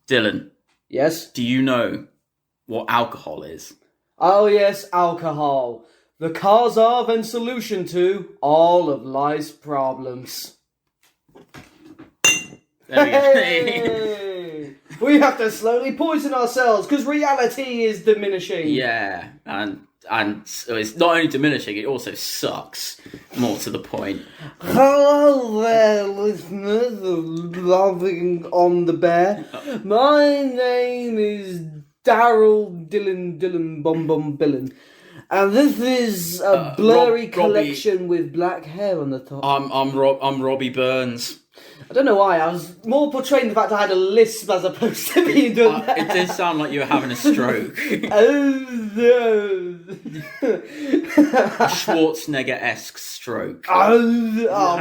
Dylan, Yes? do you know what alcohol is? Oh yes, alcohol. The cause of and solution to all of life's problems. There we go. Hey! We have to slowly poison ourselves because reality is diminishing. Yeah, and it's not only diminishing, it also sucks. More to the point. Hello there, listeners of Loving on the Bear. My name is Daryl Dylan Bum Billin. And this is a blurry collection with black hair on the top. I'm Robbie Burns. I don't know why, I was more portraying the fact I had a lisp as opposed to being done that. It did sound like you were having a stroke. A Schwarzenegger-esque stroke.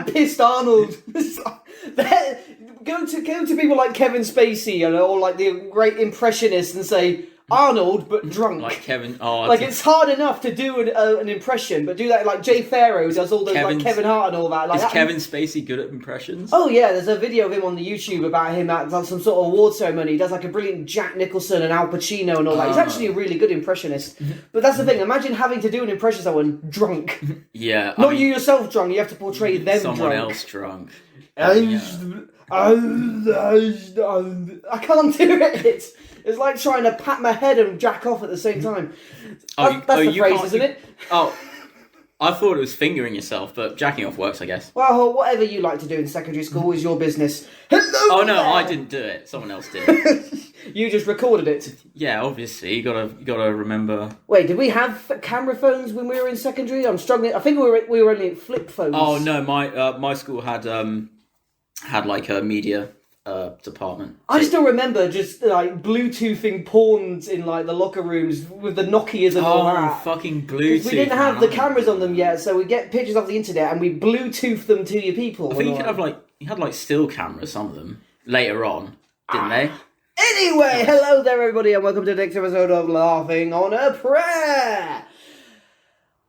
Pissed Arnold. Go to people like Kevin Spacey, or like the great impressionists and say, Arnold, but drunk. Like Kevin... it's hard enough to do an impression, but do that like Jay Farrow does all those like Kevin Hart and all that. Like, is Kevin Spacey good at impressions? Oh yeah, there's a video of him on the YouTube about him at some sort of award ceremony. He does like a brilliant Jack Nicholson and Al Pacino and all that. He's actually a really good impressionist. But that's the thing, imagine having to do an impression of someone drunk. Yeah. Not you yourself drunk, you have to portray them someone drunk. Else drunk. I can't do it. It's like trying to pat my head and jack off at the same time. That's the phrase, isn't it? Oh, I thought it was fingering yourself, but jacking off works, I guess. Well, whatever you like to do in secondary school is your business. Hello. Oh no, I didn't do it. Someone else did. You just recorded it. Yeah, obviously. You gotta remember. Wait, did we have camera phones when we were in secondary? I'm struggling. I think we were only flip phones. Oh no, my school had like a media department. I still remember just like Bluetoothing pawns in like the locker rooms with the Nokias and all that. Oh, fucking Bluetooth! We didn't have the cameras on them yet, so we get pictures off the internet and we Bluetooth them to your people. I think you had like still cameras, some of them later on, didn't they? Anyway, hello there, everybody, and welcome to the next episode of Laughing on a Prayer.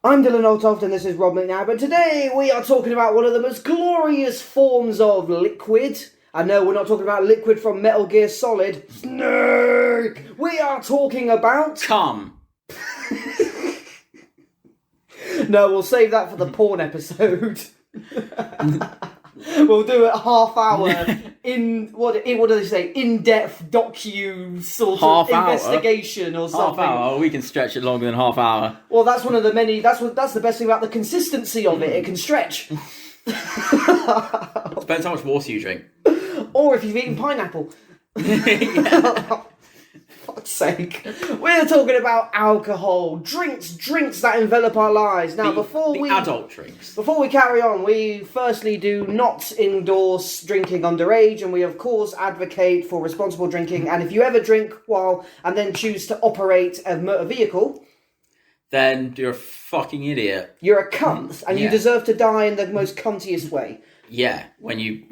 I'm Dylan Oltoft and this is Rob McNabb, and today we are talking about one of the most glorious forms of liquid. I know we're not talking about liquid from Metal Gear Solid. Snake! We are talking about... Cum. No, we'll save that for the porn episode. We'll do it half hour what do they say? In-depth docu sort of investigation or something. Half hour? We can stretch it longer than half hour. Well, that's one of the many. That's the best thing about the consistency of it. It can stretch. Depends how much water you drink. Or if you've eaten pineapple. Fuck's sake. We're talking about alcohol, drinks that envelop our lives. Now, adult drinks. Before we carry on, we firstly do not endorse drinking underage, and we of course advocate for responsible drinking. And if you ever drink while and then choose to operate a motor vehicle, then you're a fucking idiot. You're a cunt, and you deserve to die in the most cuntiest way. Yeah, when you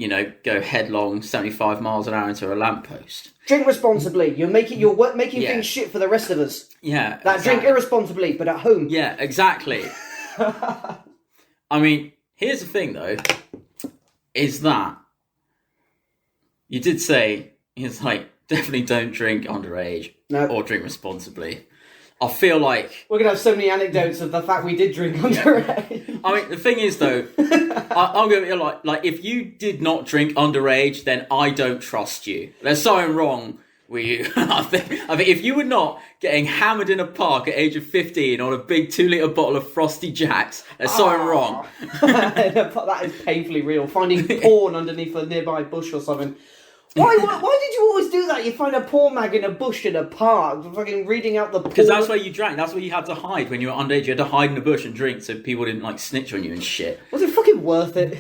go headlong 75 miles an hour into a lamppost. Drink responsibly. You're making things shit for the rest of us. Yeah, Drink irresponsibly, but at home. Yeah, exactly. I mean, here's the thing though, is that you did say it's like definitely don't drink underage or drink responsibly. I feel like... We're going to have so many anecdotes of the fact we did drink underage. I mean, the thing is, though, I'm going to be like, if you did not drink underage, then I don't trust you. There's something wrong with you. I think if you were not getting hammered in a park at age of 15 on a big 2-litre bottle of Frosty Jacks, there's something wrong. That is painfully real. Finding porn underneath a nearby bush or something. Why did you always do that? You find a porn mag in a bush in a park, fucking reading out the porn. Because that's where you drank. That's where you had to hide when you were underage. You had to hide in a bush and drink so people didn't like snitch on you and shit. Was it fucking worth it?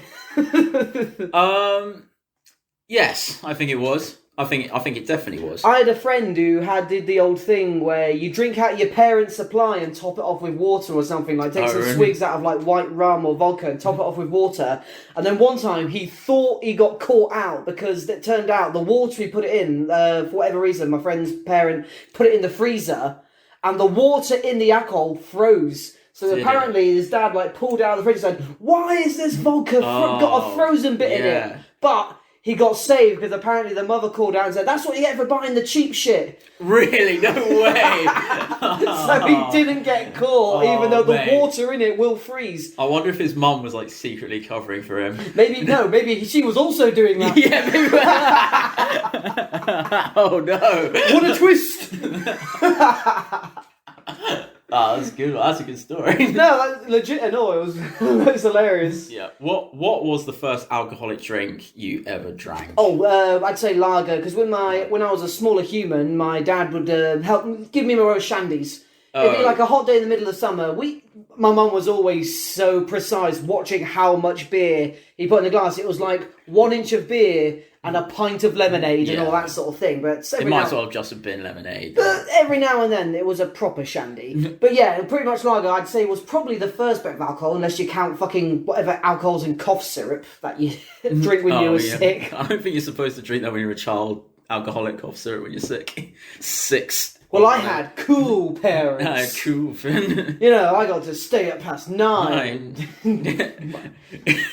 Yes, I think it was. I think it definitely was. I had a friend who did the old thing where you drink out your parents' supply and top it off with water or something. Like take some swigs out of like white rum or vodka and top it off with water. And then one time he thought he got caught out because it turned out the water he put it in, for whatever reason, my friend's parent put it in the freezer and the water in the alcohol froze. So apparently his dad pulled it out of the fridge and said, "Why is this vodka got a frozen bit in it?" But he got saved because apparently the mother called out and said, "That's what you get for buying the cheap shit." Really? No way. So he didn't get caught, even though the water in it will freeze. I wonder if his mum was like secretly covering for him. Maybe she was also doing that. Yeah, maybe. Oh no! What a twist! Oh, that's good. That's a good story. No, that's legit. No, it was hilarious. Yeah. What was the first alcoholic drink you ever drank? Oh, I'd say lager, because when I was a smaller human, my dad would help give me my own shandies. It'd be like a hot day in the middle of summer. My mum was always so precise, watching how much beer he put in the glass. It was like 1 inch of beer and a pint of lemonade and all that sort of thing. But it might as well have just have been lemonade. But every now and then it was a proper shandy. But yeah, pretty much lager, I'd say, was probably the first bit of alcohol, unless you count fucking whatever alcohol's in cough syrup that you drink when you were sick. I don't think you're supposed to drink that when you're a child. Alcoholic cough syrup when you're sick. 6. Well, I had cool parents. Cool. You know, I got to stay up past 9.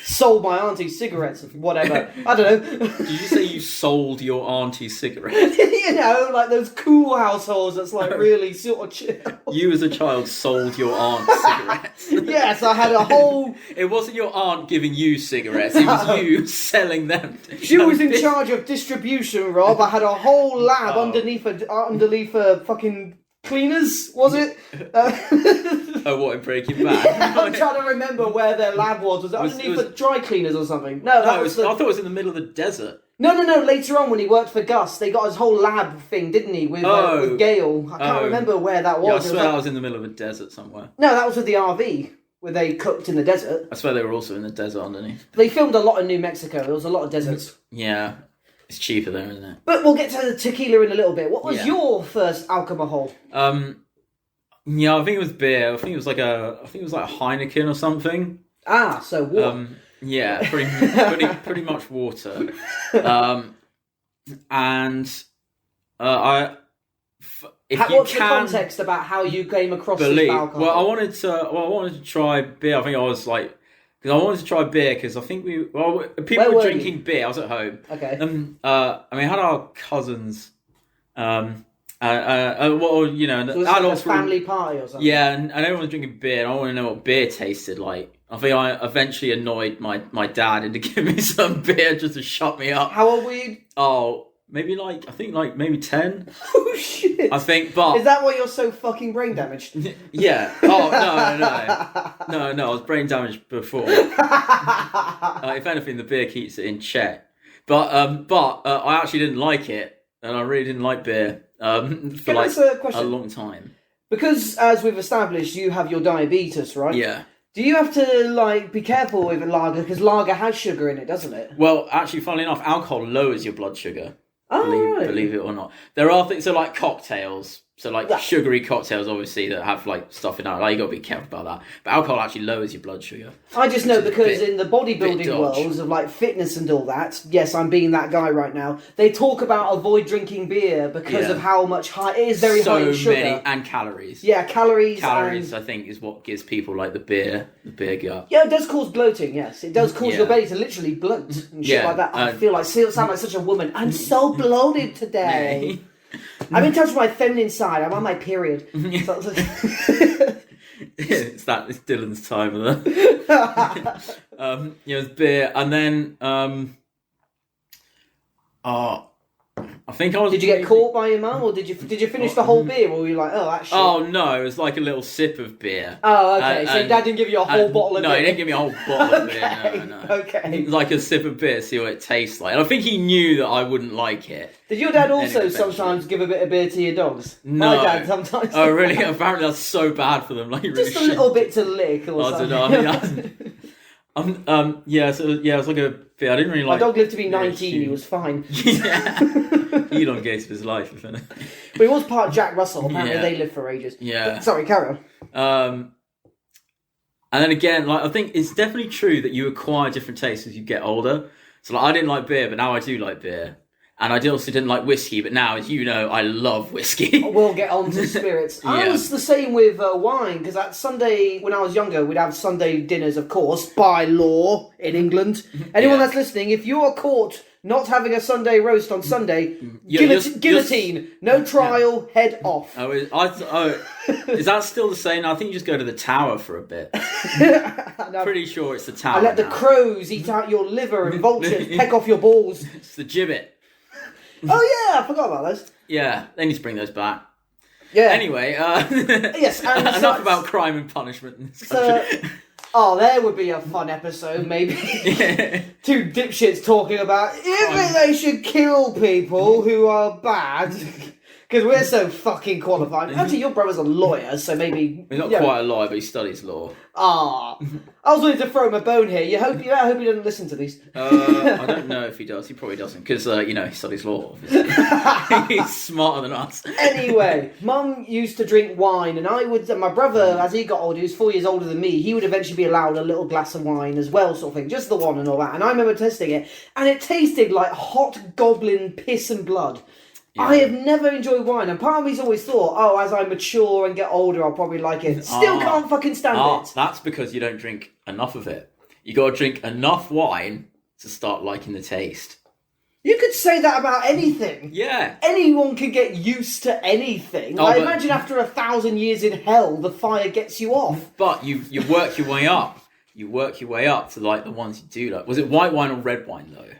Sold my auntie cigarettes, whatever. I don't know. Did you say you sold your auntie cigarettes? You know, like those cool households that's like really sort of chill. You as a child sold your aunt cigarettes. Yes, I had a whole... It wasn't your aunt giving you cigarettes, it was you selling them. She was in charge of distribution, Rob. I had a whole lab underneath a fucking cleaners, was it? Oh, what, in Breaking Bad? Yeah, I'm trying to remember where their lab was. Was it underneath the dry cleaners or something? No, I thought it was in the middle of the desert. No. Later on, when he worked for Gus, they got his whole lab thing, didn't he? With Gale. I can't remember where that was. Yeah, I swear that was in the middle of a desert somewhere. No, that was with the RV, where they cooked in the desert. I swear they were also in the desert underneath. They filmed a lot in New Mexico. There was a lot of deserts. Yeah. It's cheaper there, isn't it? But we'll get to the tequila in a little bit. What was your first alcohol? Yeah, I think it was beer. I think it was like a Heineken or something. Ah, so what? Yeah, pretty much water. What's the context about how you came across this alcohol? Well, I wanted to try beer. I think I was like, because I wanted to try beer because I think people were drinking beer. I was at home. Okay. We had our cousins. So it was a family party or something. Yeah, and everyone was drinking beer. And I want to know what beer tasted like. I think I eventually annoyed my dad into giving me some beer just to shut me up. How old were you? Oh, maybe maybe 10. Oh shit! I think, but is that why you're so fucking brain damaged? Yeah. Oh no! I was brain damaged before. If anything, the beer keeps it in check. But I actually didn't like it, and I really didn't like beer for a long time. Because as we've established, you have your diabetes, right? Yeah. Do you have to be careful with lager because lager has sugar in it, doesn't it? Well, actually, funnily enough, alcohol lowers your blood sugar. Oh, believe it or not. There are things, so like cocktails, sugary cocktails, obviously, that have stuff in it. You got to be careful about that. But alcohol actually lowers your blood sugar. I just know because in the bodybuilding worlds of fitness and all that, yes, I'm being that guy right now. They talk about avoid drinking beer because of how much it is very high in sugar. Many and calories. Yeah, calories. Calories, I think, is what gives people the beer gut. Yeah, it does cause bloating. Yes, it does cause your belly to literally bloat and shit like that. I sound like such a woman. I'm so bloated today. I'm in touch with my feminine side. I'm on my period. It's Dylan's time of that. It's beer, and then I think I was. Did you get caught by your mum, or did you finish the whole beer, or were you like, oh, that shit? Oh no, it was like a little sip of beer. Oh, okay. So Dad didn't give you a whole bottle of beer. No, he didn't give me a whole bottle of beer. No. Okay. It was like a sip of beer, see what it tastes like. And I think he knew that I wouldn't like it. Did your dad also sometimes give a bit of beer to your dogs? No. My dad sometimes. Oh really? Apparently that's so bad for them. Just a little bit to lick or something. I don't know. It was like a beer. I didn't really like. My dog lived to be 19. He was fine. Yeah. He elongated his life, if anything. But he was part Jack Russell. Apparently they lived for ages. Yeah. Sorry, carry on. And then again, I think it's definitely true that you acquire different tastes as you get older. So I didn't like beer, but now I do like beer. And I also didn't like whiskey, but now, as you know, I love whiskey. We'll get on to spirits. I was the same with wine, because at Sunday, when I was younger, we'd have Sunday dinners, of course, by law in England. Anyone that's listening, if you are caught not having a Sunday roast on Sunday, guillotine, no trial, head off. Is that still the same? I think you just go to the tower for a bit. Pretty sure it's the tower. I let the crows eat out your liver and vultures peck off your balls. It's the gibbet. Oh yeah, I forgot about those. Yeah, they need to bring those back. Yeah. Anyway, yes. Enough about crime and punishment in this country. There would be a fun episode, maybe. Two dipshits talking about if they should kill people who are bad. Because we're so fucking qualified. Actually, your brother's a lawyer, so maybe... He's not quite a lawyer, but he studies law. I was willing to throw him a bone here. I hope he doesn't listen to these. I don't know if he does. He probably doesn't, because, he studies law, obviously. He's smarter than us. Anyway, Mum used to drink wine, and my brother, as he got older, he was 4 years older than me, he would eventually be allowed a little glass of wine as well, sort of thing. Just the one and all that. And I remember testing it, and it tasted like hot goblin piss and blood. Yeah. I have never enjoyed wine, and part of me's always thought, as I mature and get older, I'll probably like it. Still can't fucking stand it. That's because you don't drink enough of it. You got to drink enough wine to start liking the taste. You could say that about anything. Yeah. Anyone can get used to anything. Imagine after 1,000 years in hell, the fire gets you off. But you work your way up. You work your way up to like the ones you do like. Was it white wine or red wine though?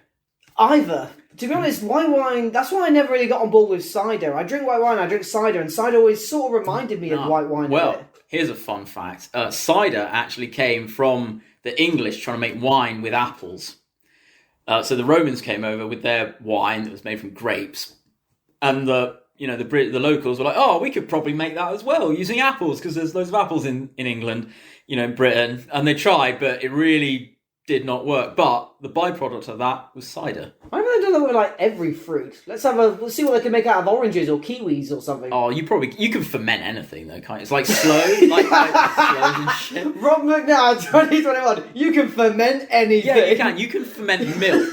Either. To be honest, white wine, that's why I never really got on board with cider. I drink white wine, I drink cider, and cider always sort of reminded me of white wine. Well, here's a fun fact. Cider actually came from the English trying to make wine with apples. So the Romans came over with their wine that was made from grapes. And the locals were like, we could probably make that as well using apples, because there's loads of apples in England, in Britain. And they tried, but it really did not work, but the byproduct of that was cider. I really don't know with every fruit. Let's see what they can make out of oranges or kiwis or something. You can ferment anything though, can't you? It's like sloe, like sloes and shit. Rob McNair, 2021. You can ferment anything. Yeah, you can. You can ferment milk.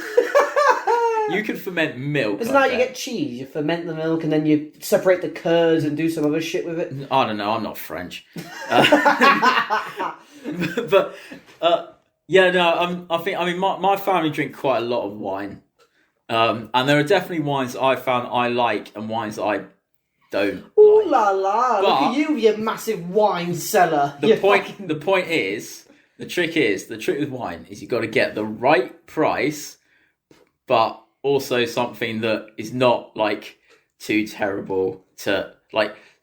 You can ferment milk. Isn't that how you get cheese? You ferment the milk and then you separate the curds and do some other shit with it. I don't know. I'm not French. My family drink quite a lot of wine. And there are definitely wines that I found I like and wines that I don't Ooh like. la la, look at you massive wine cellar. The trick with wine is you've got to get the right price, but also something that is not too terrible to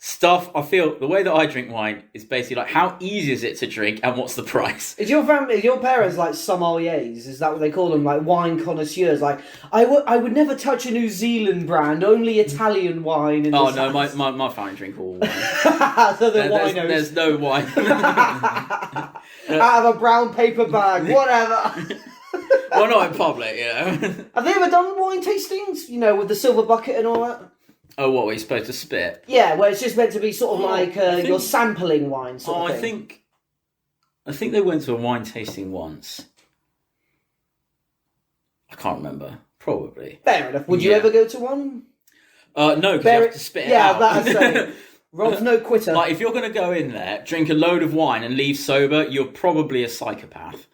stuff. I feel the way that I drink wine is basically how easy is it to drink and what's the price. Is your parents sommeliers? Is that what they call them? Wine connoisseurs? I would never touch a New Zealand brand, only Italian wine. In this house. my family drink all wine. So they're winos. There's no wine. Out of a brown paper bag, whatever. Well, not in public, Have they ever done wine tastings? With the silver bucket and all that? Oh, what, were you supposed to spit? Yeah, where it's just meant to be sort of you're sampling wine sort of thing. I think they went to a wine tasting once. I can't remember. Probably. Fair enough. Would you ever go to one? No, because you have to spit it out. Yeah, that's right. Rob's no quitter. If you're going to go in there, drink a load of wine and leave sober, you're probably a psychopath.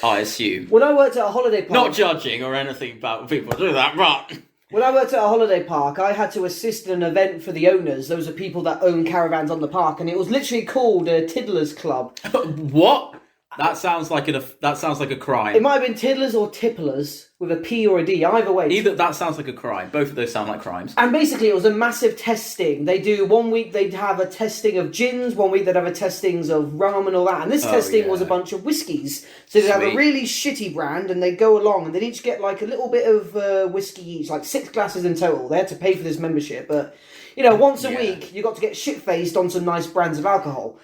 I assume. When I worked at a holiday park... Not judging or anything about people do that, but... When I worked at a holiday park, I had to assist an event for the owners. Those are people that own caravans on the park, and it was literally called a Tiddlers Club. What? That sounds like a crime. It might have been Tiddlers or Tipplers with a P or a D, either way. That sounds like a crime. Both of those sound like crimes. And basically it was a massive testing. They do 1 week they'd have a testing of gins, 1 week they'd have a testings of rum and all that. And this testing was a bunch of whiskies. So they'd have a really shitty brand and they'd go along and they'd each get a little bit of whiskey each, 6 glasses in total. They had to pay for this membership, but once a week you got to get shit-faced on some nice brands of alcohol.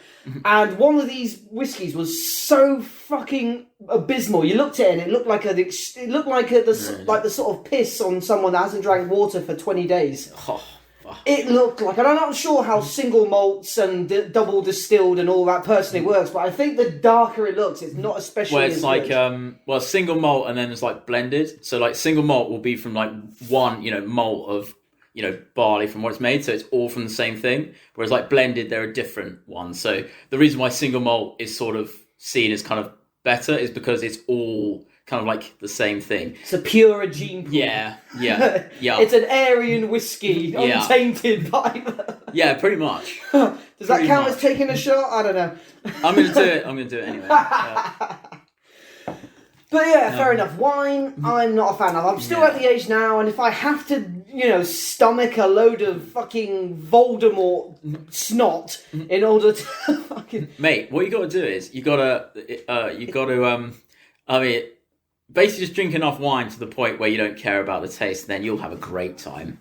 And one of these whiskies was so fucking abysmal. You looked at it and it looked like the sort of piss on someone that hasn't drank water for 20 days. Oh, fuck. It looked like, and I'm not sure how single malts and double distilled and all that personally works, but I think the darker it looks, it's not especially as good. Single malt and then it's blended. So single malt will be from one, malt of barley from what it's made, so it's all from the same thing. Whereas blended, there are different ones. So the reason why single malt is sort of seen as kind of better is because it's all kind of like the same thing. It's a pure gene pool. Yeah. It's an Aryan whiskey, untainted by Yeah, pretty much. Does that count as taking a shot? I don't know. I'm going to do it. I'm going to do it anyway. But yeah, fair enough. Wine, I'm not a fan of. I'm still at the age now, and if I have to, stomach a load of fucking Voldemort snot in order to fucking... Mate, what you got to do is, basically just drink enough wine to the point where you don't care about the taste, and then you'll have a great time.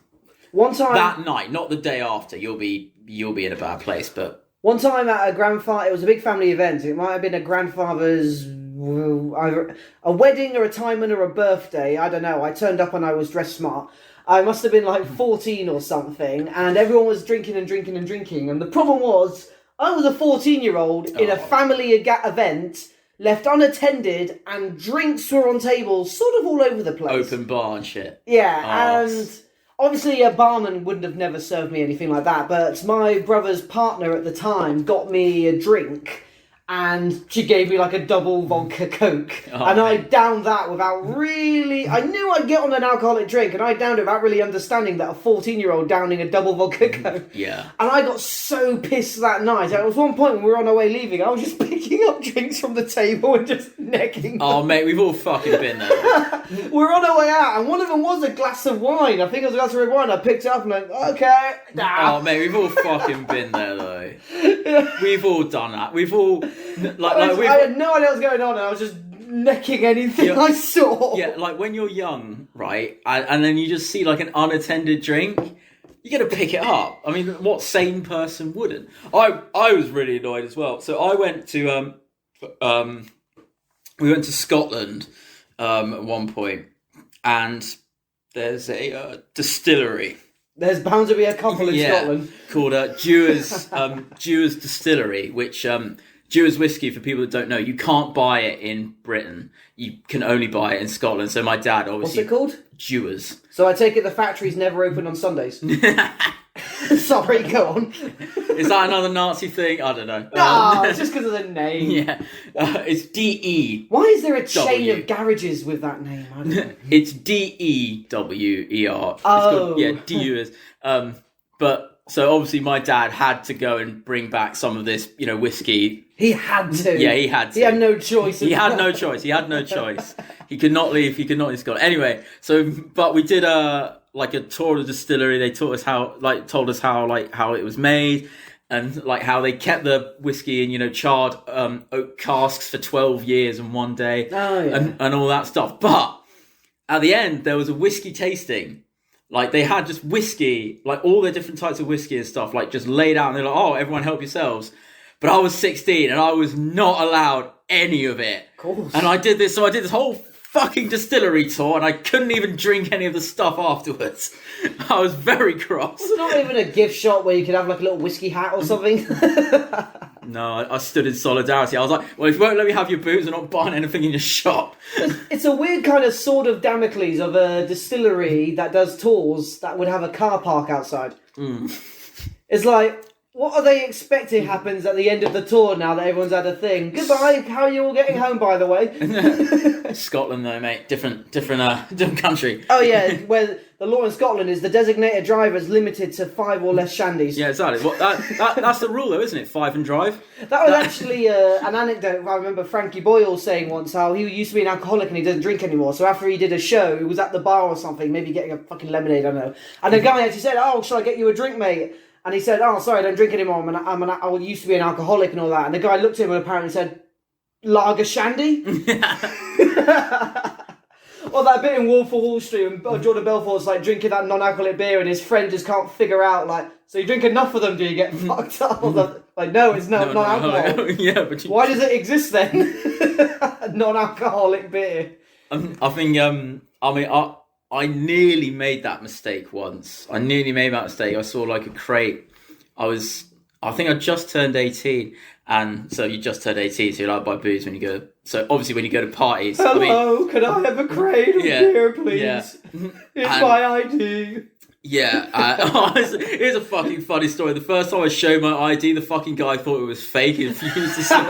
One time... That night, not the day after, you'll be in a bad place, but... One time at it was a big family event. It might have been a grandfather's... either a wedding or a retirement or a birthday, I don't know. I turned up and I was dressed smart. I must have been like 14 or something, and everyone was drinking and drinking and drinking. And the problem was, I was a 14-year-old in a family event, left unattended, and drinks were on tables sort of all over the place. Open bar and shit. Yeah, and obviously a barman wouldn't have never served me anything like that, but my brother's partner at the time got me a drink. And she gave me like a double vodka Coke. And I downed that without really... I knew I'd get on an alcoholic drink, and I downed it without really understanding that a 14-year-old downing a double vodka Coke. Yeah. And I got so pissed that night. There was one point when we were on our way leaving, I was just picking up drinks from the table and just necking them. Oh, mate, we've all fucking been there. We're on our way out, and one of them was a glass of wine. I think it was a glass of red wine. I picked it up and went, okay. Oh, mate, we've all fucking been there, though. We've all done that. We've all... I had no idea what was going on, and I was just necking anything I saw. Yeah, like when you're young, right, and then you just see like an unattended drink, you got to pick it up. I mean, what sane person wouldn't? I was really annoyed as well. So I went to we went to Scotland at one point, and there's a distillery. There's bound to be a couple in Scotland called Dewar's Distillery, which Dewar's whiskey, for people that don't know, you can't buy it in Britain. You can only buy it in Scotland. So my dad obviously... What's it called? Dewar's. So I take it the factory's never open on Sundays. Sorry, go on. Is that another Nazi thing? I don't know. No, it's just because of the name. Yeah. It's D-E. Why is there a chain of garages with that name? I don't know. It's D-E-W-E-R. Oh. Dewar's. But... So obviously my dad had to go and bring back some of this, whiskey. He had to. Yeah, he had to. He had no choice. He had no choice. He could not leave Scotland. Anyway, but we did a tour of the distillery. They told us how it was made, and like how they kept the whiskey in, charred oak casks for 12 years and one day. Oh, yeah. And all that stuff. But at the end there was a whiskey tasting. Like, they had just whiskey, like, all the different types of whiskey and stuff, like, just laid out, and they're like, oh, everyone help yourselves. But I was 16, and I was not allowed any of it. Of course. And I did this whole fucking distillery tour, and I couldn't even drink any of the stuff afterwards. I was very cross. Was it not even a gift shop where you could have, like, a little whiskey hat or something? No, I stood in solidarity. I was like, well, if you won't let me have your booze, I'm not buying anything in your shop. It's a weird kind of sword of Damocles of a distillery that does tours that would have a car park outside. It's like, what are they expecting happens at the end of the tour now that everyone's had a thing? Goodbye, how are you all getting home, by the way? Scotland, though, mate. Different country. Oh, yeah, where the law in Scotland is the designated driver is limited to 5 or less shandies. Yeah, exactly. Well, that's the rule, though, isn't it? 5 and drive. That was actually an anecdote I remember Frankie Boyle saying once, how he used to be an alcoholic and he doesn't drink anymore. So after he did a show, he was at the bar or something, maybe getting a fucking lemonade, I don't know. And the guy actually said, oh, shall I get you a drink, mate? And he said, oh, sorry, I don't drink anymore. I used to be an alcoholic and all that. And the guy looked at him and apparently said, lager shandy? Or that bit in Wolf of Wall Street when Jordan Belfort's like drinking that non-alcoholic beer and his friend just can't figure out, like, so you drink enough of them, do you get fucked up? Like, no, it's not alcohol. Yeah, but why does it exist then? Non-alcoholic beer. I think, I nearly made that mistake once. I saw like a crate. I think I just turned 18. And so you just turned 18, so you're allowed to buy booze when you go. So obviously when you go to parties. Hello, can I have a crate of beer, please? Yeah. It's my ID. Yeah, here's a fucking funny story. The first time I showed my ID, the fucking guy thought it was fake and refused to sort me.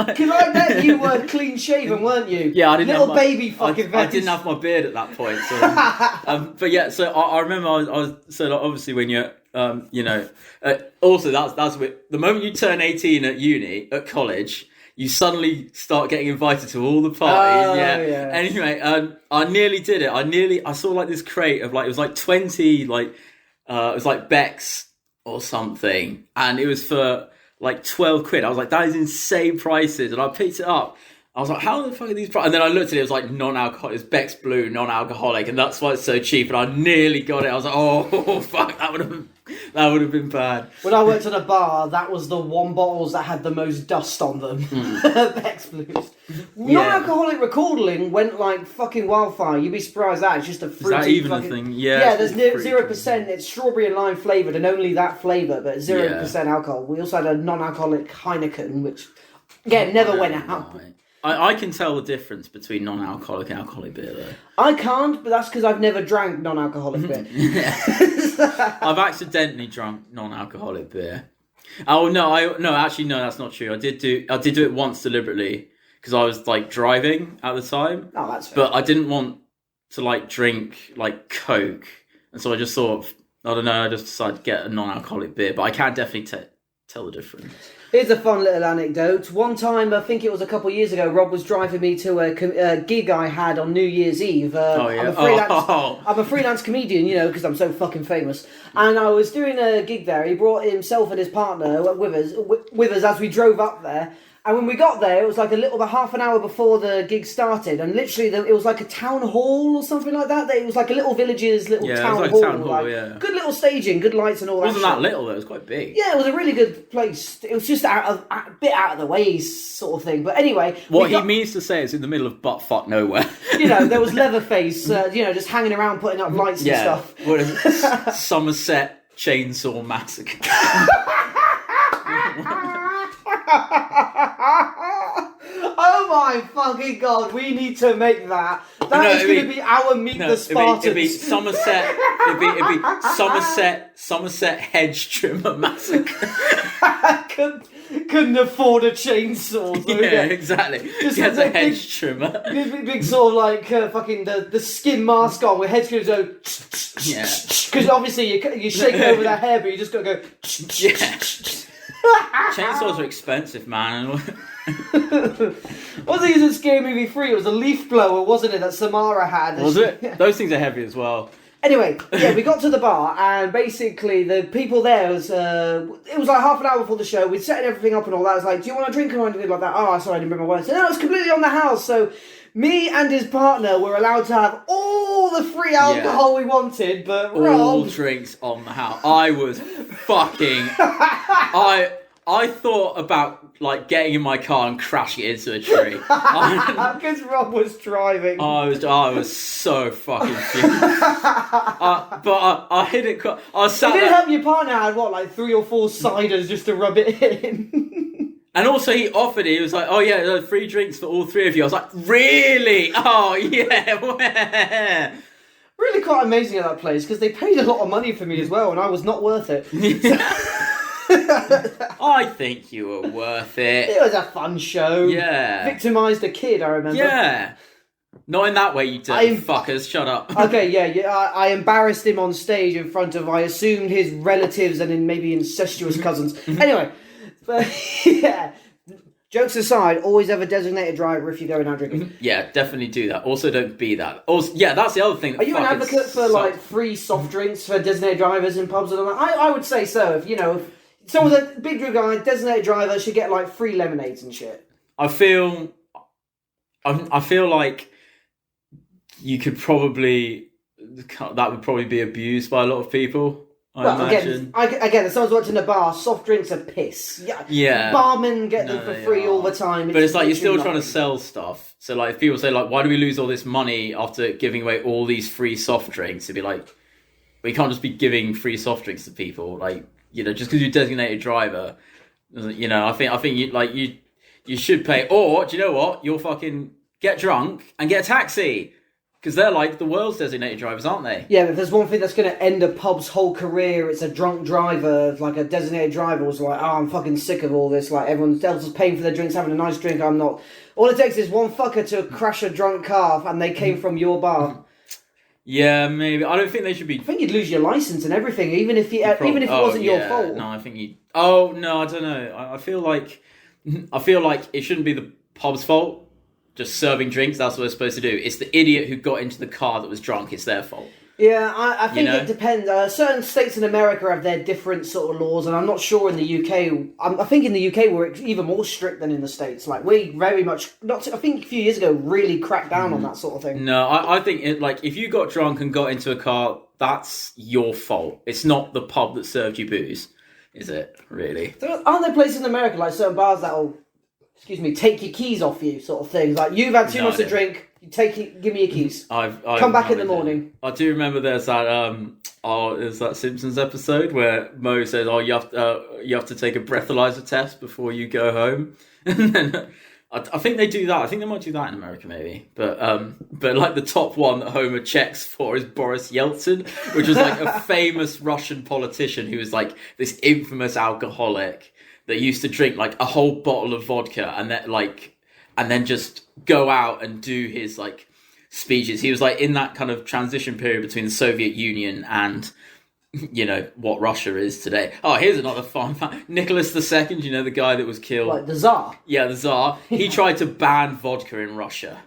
Because I bet you were clean shaven, weren't you? Yeah, I didn't Little have my, baby fucking I face. didn't have my beard at that point. So, but yeah, so I remember I was so like, obviously when you're, also that's the moment you turn 18 at uni, at college, you suddenly start getting invited to all the parties. Yeah. Anyway, I nearly did it. I saw like this crate of like, it was like 20, like, it was like Beck's or something. And it was for like 12 quid. I was like, that is insane prices. And I picked it up. I was like, how the fuck are these prices? And then I looked at it, it was like non-alcoholic. It's Beck's Blue, non-alcoholic. And that's why it's so cheap. And I nearly got it. I was like, oh, fuck, that would have been bad. When I worked at a bar, that was the one bottles that had the most dust on them. Beck's Blues. Non-alcoholic recording went like fucking wildfire. You'd be surprised that it's just a fruity. Is that even fucking... a thing? Yeah. Yeah, there's 0%. It's strawberry and lime flavoured, and only that flavour, but 0% alcohol. We also had a non-alcoholic Heineken, which again never went out. Right. I can tell the difference between non-alcoholic and alcoholic beer, though. I can't, but that's because I've never drank non-alcoholic beer. I've accidentally drunk non-alcoholic beer. Oh no, actually no, that's not true. I did do it once deliberately because I was like driving at the time. Oh, that's fair. But I didn't want to like drink like Coke, and so I just sort of, I don't know, I just decided to get a non-alcoholic beer. But I can definitely tell the difference. Here's a fun little anecdote. One time, I think it was a couple of years ago, Rob was driving me to a gig I had on New Year's Eve. I'm a freelance comedian, you know, because I'm so fucking famous. And I was doing a gig there. He brought himself and his partner with us as we drove up there. And when we got there, it was like about half an hour before the gig started, and literally it was like a town hall or something like that. It was like a little village's little town hall. Good little staging, good lights and all that. It wasn't that little though; it was quite big. Yeah, it was a really good place. It was just a bit out of the way sort of thing. But anyway, what he means to say is in the middle of buttfuck nowhere. You know, there was Leatherface, just hanging around putting up lights and stuff. What is it? Somerset Chainsaw Massacre. Oh my fucking god, we need to make that. That is going to be our Meet the Spartans. It'd be Somerset. It'd be Somerset Hedge Trimmer Massacre. Couldn't afford a chainsaw. So yeah, exactly. Just has a hedge trimmer. Big sort of like fucking the skin mask on with hedge trimmers go. Yeah. Because obviously you shake over their hair, but you just got to go. Yeah. Chainsaws are expensive, man. Wasn't it in Scary Movie 3? It was a leaf blower, wasn't it, that Samara had? Was it? Those things are heavy as well. Anyway, yeah, we got to the bar, and basically the people there was, it was like half an hour before the show. We'd set everything up and all that. I was like, do you want a drink or anything like that? Oh, sorry, I didn't bring my words. No, it's completely on the house. So me and his partner were allowed to have all the free alcohol we wanted, but all drinks on the house. I was fucking... I thought about like getting in my car and crashing it into a tree. Because Rob was driving. I was so fucking furious. But I hit it. I sat it didn't help your partner had like 3 or 4 ciders just to rub it in. And also he offered it. He was like, "Oh yeah, free drinks for all 3 of you." I was like, "Really? Oh yeah." Really quite amazing at that place because they paid a lot of money for me as well, and I was not worth it. I think you were worth it. It was a fun show. Yeah. Victimised a kid, I remember. Yeah. Not in that way, you dirty fuckers. Shut up. Okay, yeah. I embarrassed him on stage in front of, I assumed, his relatives and maybe incestuous cousins. Anyway, but yeah. Jokes aside, always have a designated driver if you're going out drinking. Yeah, definitely do that. Also, don't be that. Also, yeah, that's the other thing. Are you an advocate for like free soft drinks for designated drivers in pubs and all that? I would say so. If someone's a big drink guy, designated driver should get like free lemonades and shit. I feel like you could probably, that would probably be abused by a lot of people. I imagine. Again, if someone's watching a bar, soft drinks are piss. Yeah. Barmen get them for free all the time. But it's like you're still trying to sell stuff. So like if people say like, why do we lose all this money after giving away all these free soft drinks? It'd be like, we can't just be giving free soft drinks to people. Like, just because you're a designated driver, I think you should pay. Or do you know what? You'll fucking get drunk and get a taxi. Because they're like the world's designated drivers, aren't they? Yeah, but if there's one thing that's going to end a pub's whole career, it's a drunk driver, like a designated driver was like, oh, I'm fucking sick of all this. Like, everyone else is paying for their drinks, having a nice drink, I'm not. All it takes is one fucker to crash a drunk car, and they came from your bar. Yeah, maybe. I don't think they should be. I think you'd lose your license and everything, even if it wasn't your fault. No, I think you. Oh no, I don't know. I feel like it shouldn't be the pub's fault. Just serving drinks, that's what they're supposed to do. It's the idiot who got into the car that was drunk, it's their fault. Yeah, I think it depends. Certain states in America have their different sort of laws, and I'm not sure in the UK. I think in the UK we're even more strict than in the States. Like, we very much, I think a few years ago, really cracked down on that sort of thing. No, I think if you got drunk and got into a car, that's your fault. It's not the pub that served you booze, is it, really? Aren't there places in America, like certain bars that'll, take your keys off you, sort of things? Like, you've had too much to drink, give me your keys. Come back in the morning. I do remember there's that Simpsons episode where Mo says, "Oh, you have to take a breathalyzer test before you go home." And then I think they do that. I think they might do that in America, maybe. But like the top one that Homer checks for is Boris Yeltsin, which was like a famous Russian politician who was like this infamous alcoholic that used to drink like a whole bottle of vodka and then just go out and do his like speeches. He was like in that kind of transition period between the Soviet Union and, what Russia is today. Oh, here's another fun fact. Nicholas II, the guy that was killed. Like the Tsar? Yeah, the Tsar. He tried to ban vodka in Russia.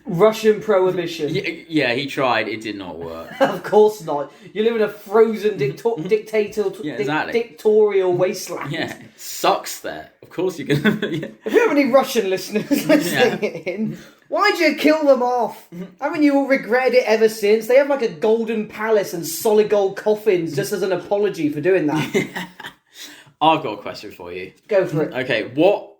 Russian prohibition. Yeah, he tried. It did not work. Of course not. You live in a frozen dictatorial wasteland. Yeah, it sucks there. Of course you can. Yeah. If you have any Russian listeners listening in, why'd you kill them off? Haven't you all regretted it ever since? They have like a golden palace and solid gold coffins just as an apology for doing that. Yeah. I've got a question for you. Go for it. Okay, what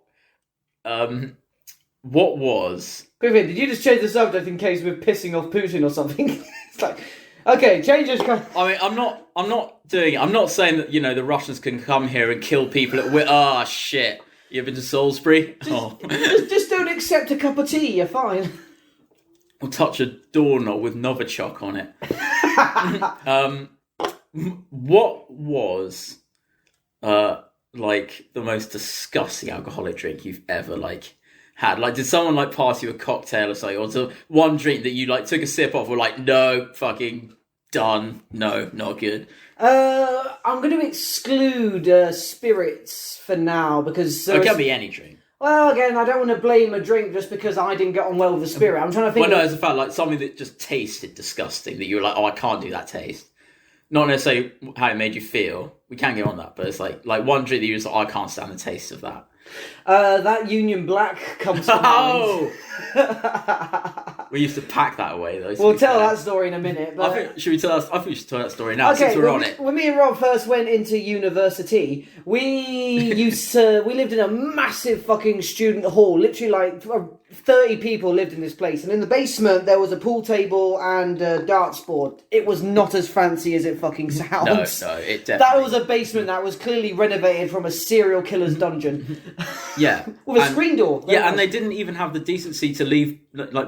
was... Griffin, did you just change the subject in case we're pissing off Putin or something? It's like, okay, change this. I mean, I'm not doing it. I'm not saying that, the Russians can come here and kill people at shit. You ever been to Salisbury? Just don't accept a cup of tea, you're fine. Or touch a doorknob with Novichok on it. What was, the most disgusting alcoholic drink you've ever, had? Like, did someone pass you a cocktail or something, or to one drink that you took a sip of, or no, fucking done, no, not good? I'm going to exclude spirits for now because it can be any drink. Well, again, I don't want to blame a drink just because I didn't get on well with the spirit. I'm trying to think. Well, no, as a fact, something that just tasted disgusting that you were like, oh, I can't do that taste. Not necessarily how it made you feel. We can get on that, but it's like one drink that you're just like, I can't stand the taste of that. That Union Black comes to mind. We used to pack that away, though. We'll tell that story in a minute. But... I think we should tell that story now, since we're on it. When me and Rob first went into university, we lived in a massive fucking student hall. Literally 30 people lived in this place. And in the basement, there was a pool table and a darts board. It was not as fancy as it fucking sounds. No, it definitely... That was a basement that was clearly renovated from a serial killer's dungeon. Yeah. With a screen door. And they didn't even have the decency to leave,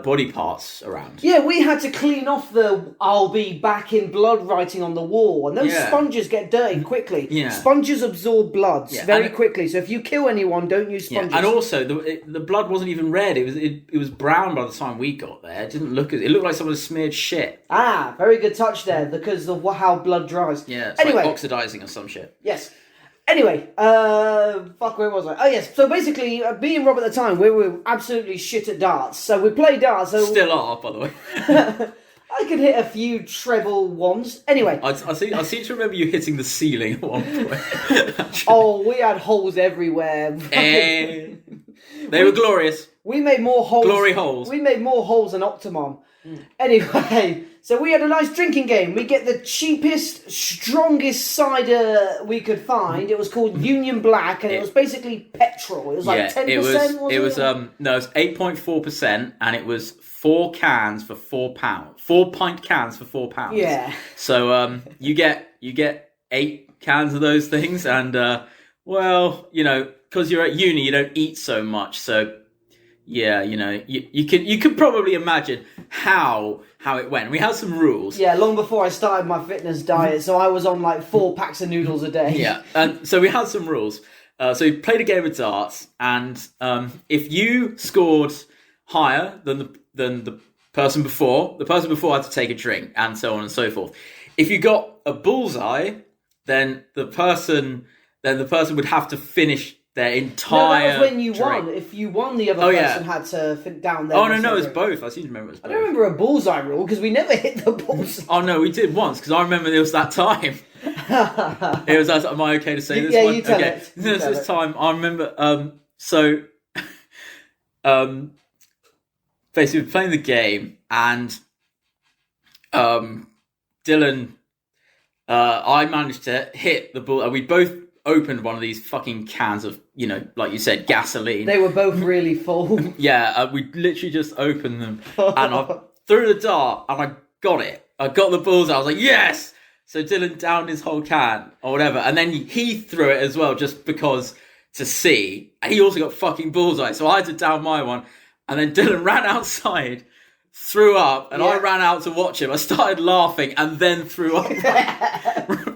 body parts around. Yeah, we had to clean off the "I'll be back in blood" writing on the wall. And those sponges get dirty quickly. Yeah. Sponges absorb blood very quickly. So if you kill anyone, don't use sponges. Yeah. And also, the blood wasn't even red. It was brown by the time we got there. It didn't look... It looked like someone smeared shit. Ah, very good touch there, because of how blood dries. Yeah, it's like oxidizing or some shit. Yes. Anyway, where was I? Oh, yes. So basically, me and Rob at the time, we were absolutely shit at darts. So we played darts. So still are, by the way. I could hit a few treble ones. Anyway. I seem to remember you hitting the ceiling at one point. Oh, we had holes everywhere. They were glorious. We made more holes. Glory holes. We made more holes than Optimum. Anyway, so we had a nice drinking game. We get the cheapest, strongest cider we could find. It was called Union Black, and it was basically petrol. It was 10%. It was 8.4%, and it was 4 cans for £4. 4 pint cans for £4. Yeah. So you get 8 cans of those things, and because you're at uni, you don't eat so much, so. Yeah, you could probably imagine how it went. We had some rules. Yeah, long before I started my fitness diet, so I was on like 4 packs of noodles a day. Yeah, and so we had some rules. So we played a game of darts, and if you scored higher than the person before, the person before had to take a drink, and so on and so forth. If you got a bullseye, then the person would have to finish their entire. No, that was when you drink. won. If you won, the other person had to down their. Oh no, it was both. I seem to remember it was both. I don't remember a bullseye rule because we never hit the bullseye. Oh no, we did once because I remember there was that time. It was. Am I okay to say this? Yeah, one? you tell okay. it. This time I remember. Basically, we were playing the game and Dylan. I managed to hit the ball. We both opened one of these fucking cans of, like you said, gasoline. They were both really full. Yeah, we literally just opened them, and I threw the dart, and I got it. I got the bullseye. I was like, yes! So Dylan downed his whole can, or whatever, and then he threw it as well, just because, to see. And he also got fucking bullseye, so I had to down my one, and then Dylan ran outside, threw up, and I ran out to watch him. I started laughing, and then threw up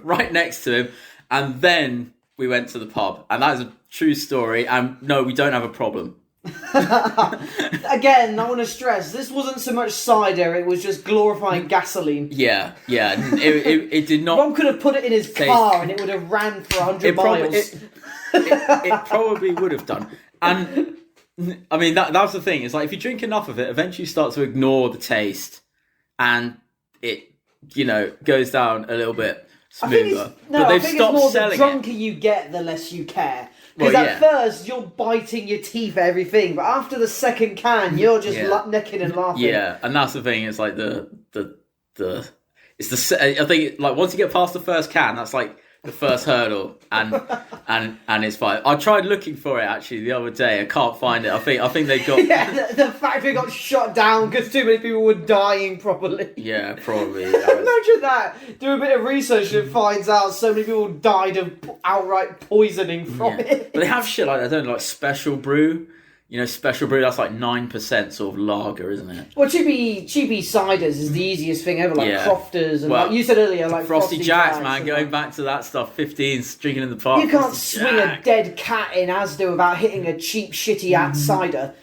right next to him, and then we went to the pub, and that is a true story, and no, we don't have a problem. Again, I want to stress, this wasn't so much cider, it was just glorifying gasoline. Yeah. It did not... Rob could have put it in his car and it would have ran for 100 miles. It probably would have done. And, I mean, that's the thing. It's like, if you drink enough of it, eventually you start to ignore the taste, and it, goes down a little bit smoother. But they've stopped selling it. The drunker you get, the less you care. Because at first, you're biting your teeth at everything, but after the second can, you're just naked and laughing. Yeah, and that's the thing. It's like I think, like, once you get past the first can, that's like the first hurdle, and it's fine. I tried looking for it actually the other day. I can't find it. I think they got the factory got shut down because too many people were dying properly. Yeah, probably. Imagine that. Do a bit of research and it finds out so many people died of outright poisoning from it. But they have shit like that, don't they? Like Special Brew. Special Brew, that's like 9% sort of lager, isn't it? Well, cheapy ciders is the easiest thing ever, like Crofters, and like you said earlier, like Frosty Jacks, man, going back to that stuff, 15s, drinking in the park. You can't swing a dead cat in Asda without hitting a cheap, shitty cider.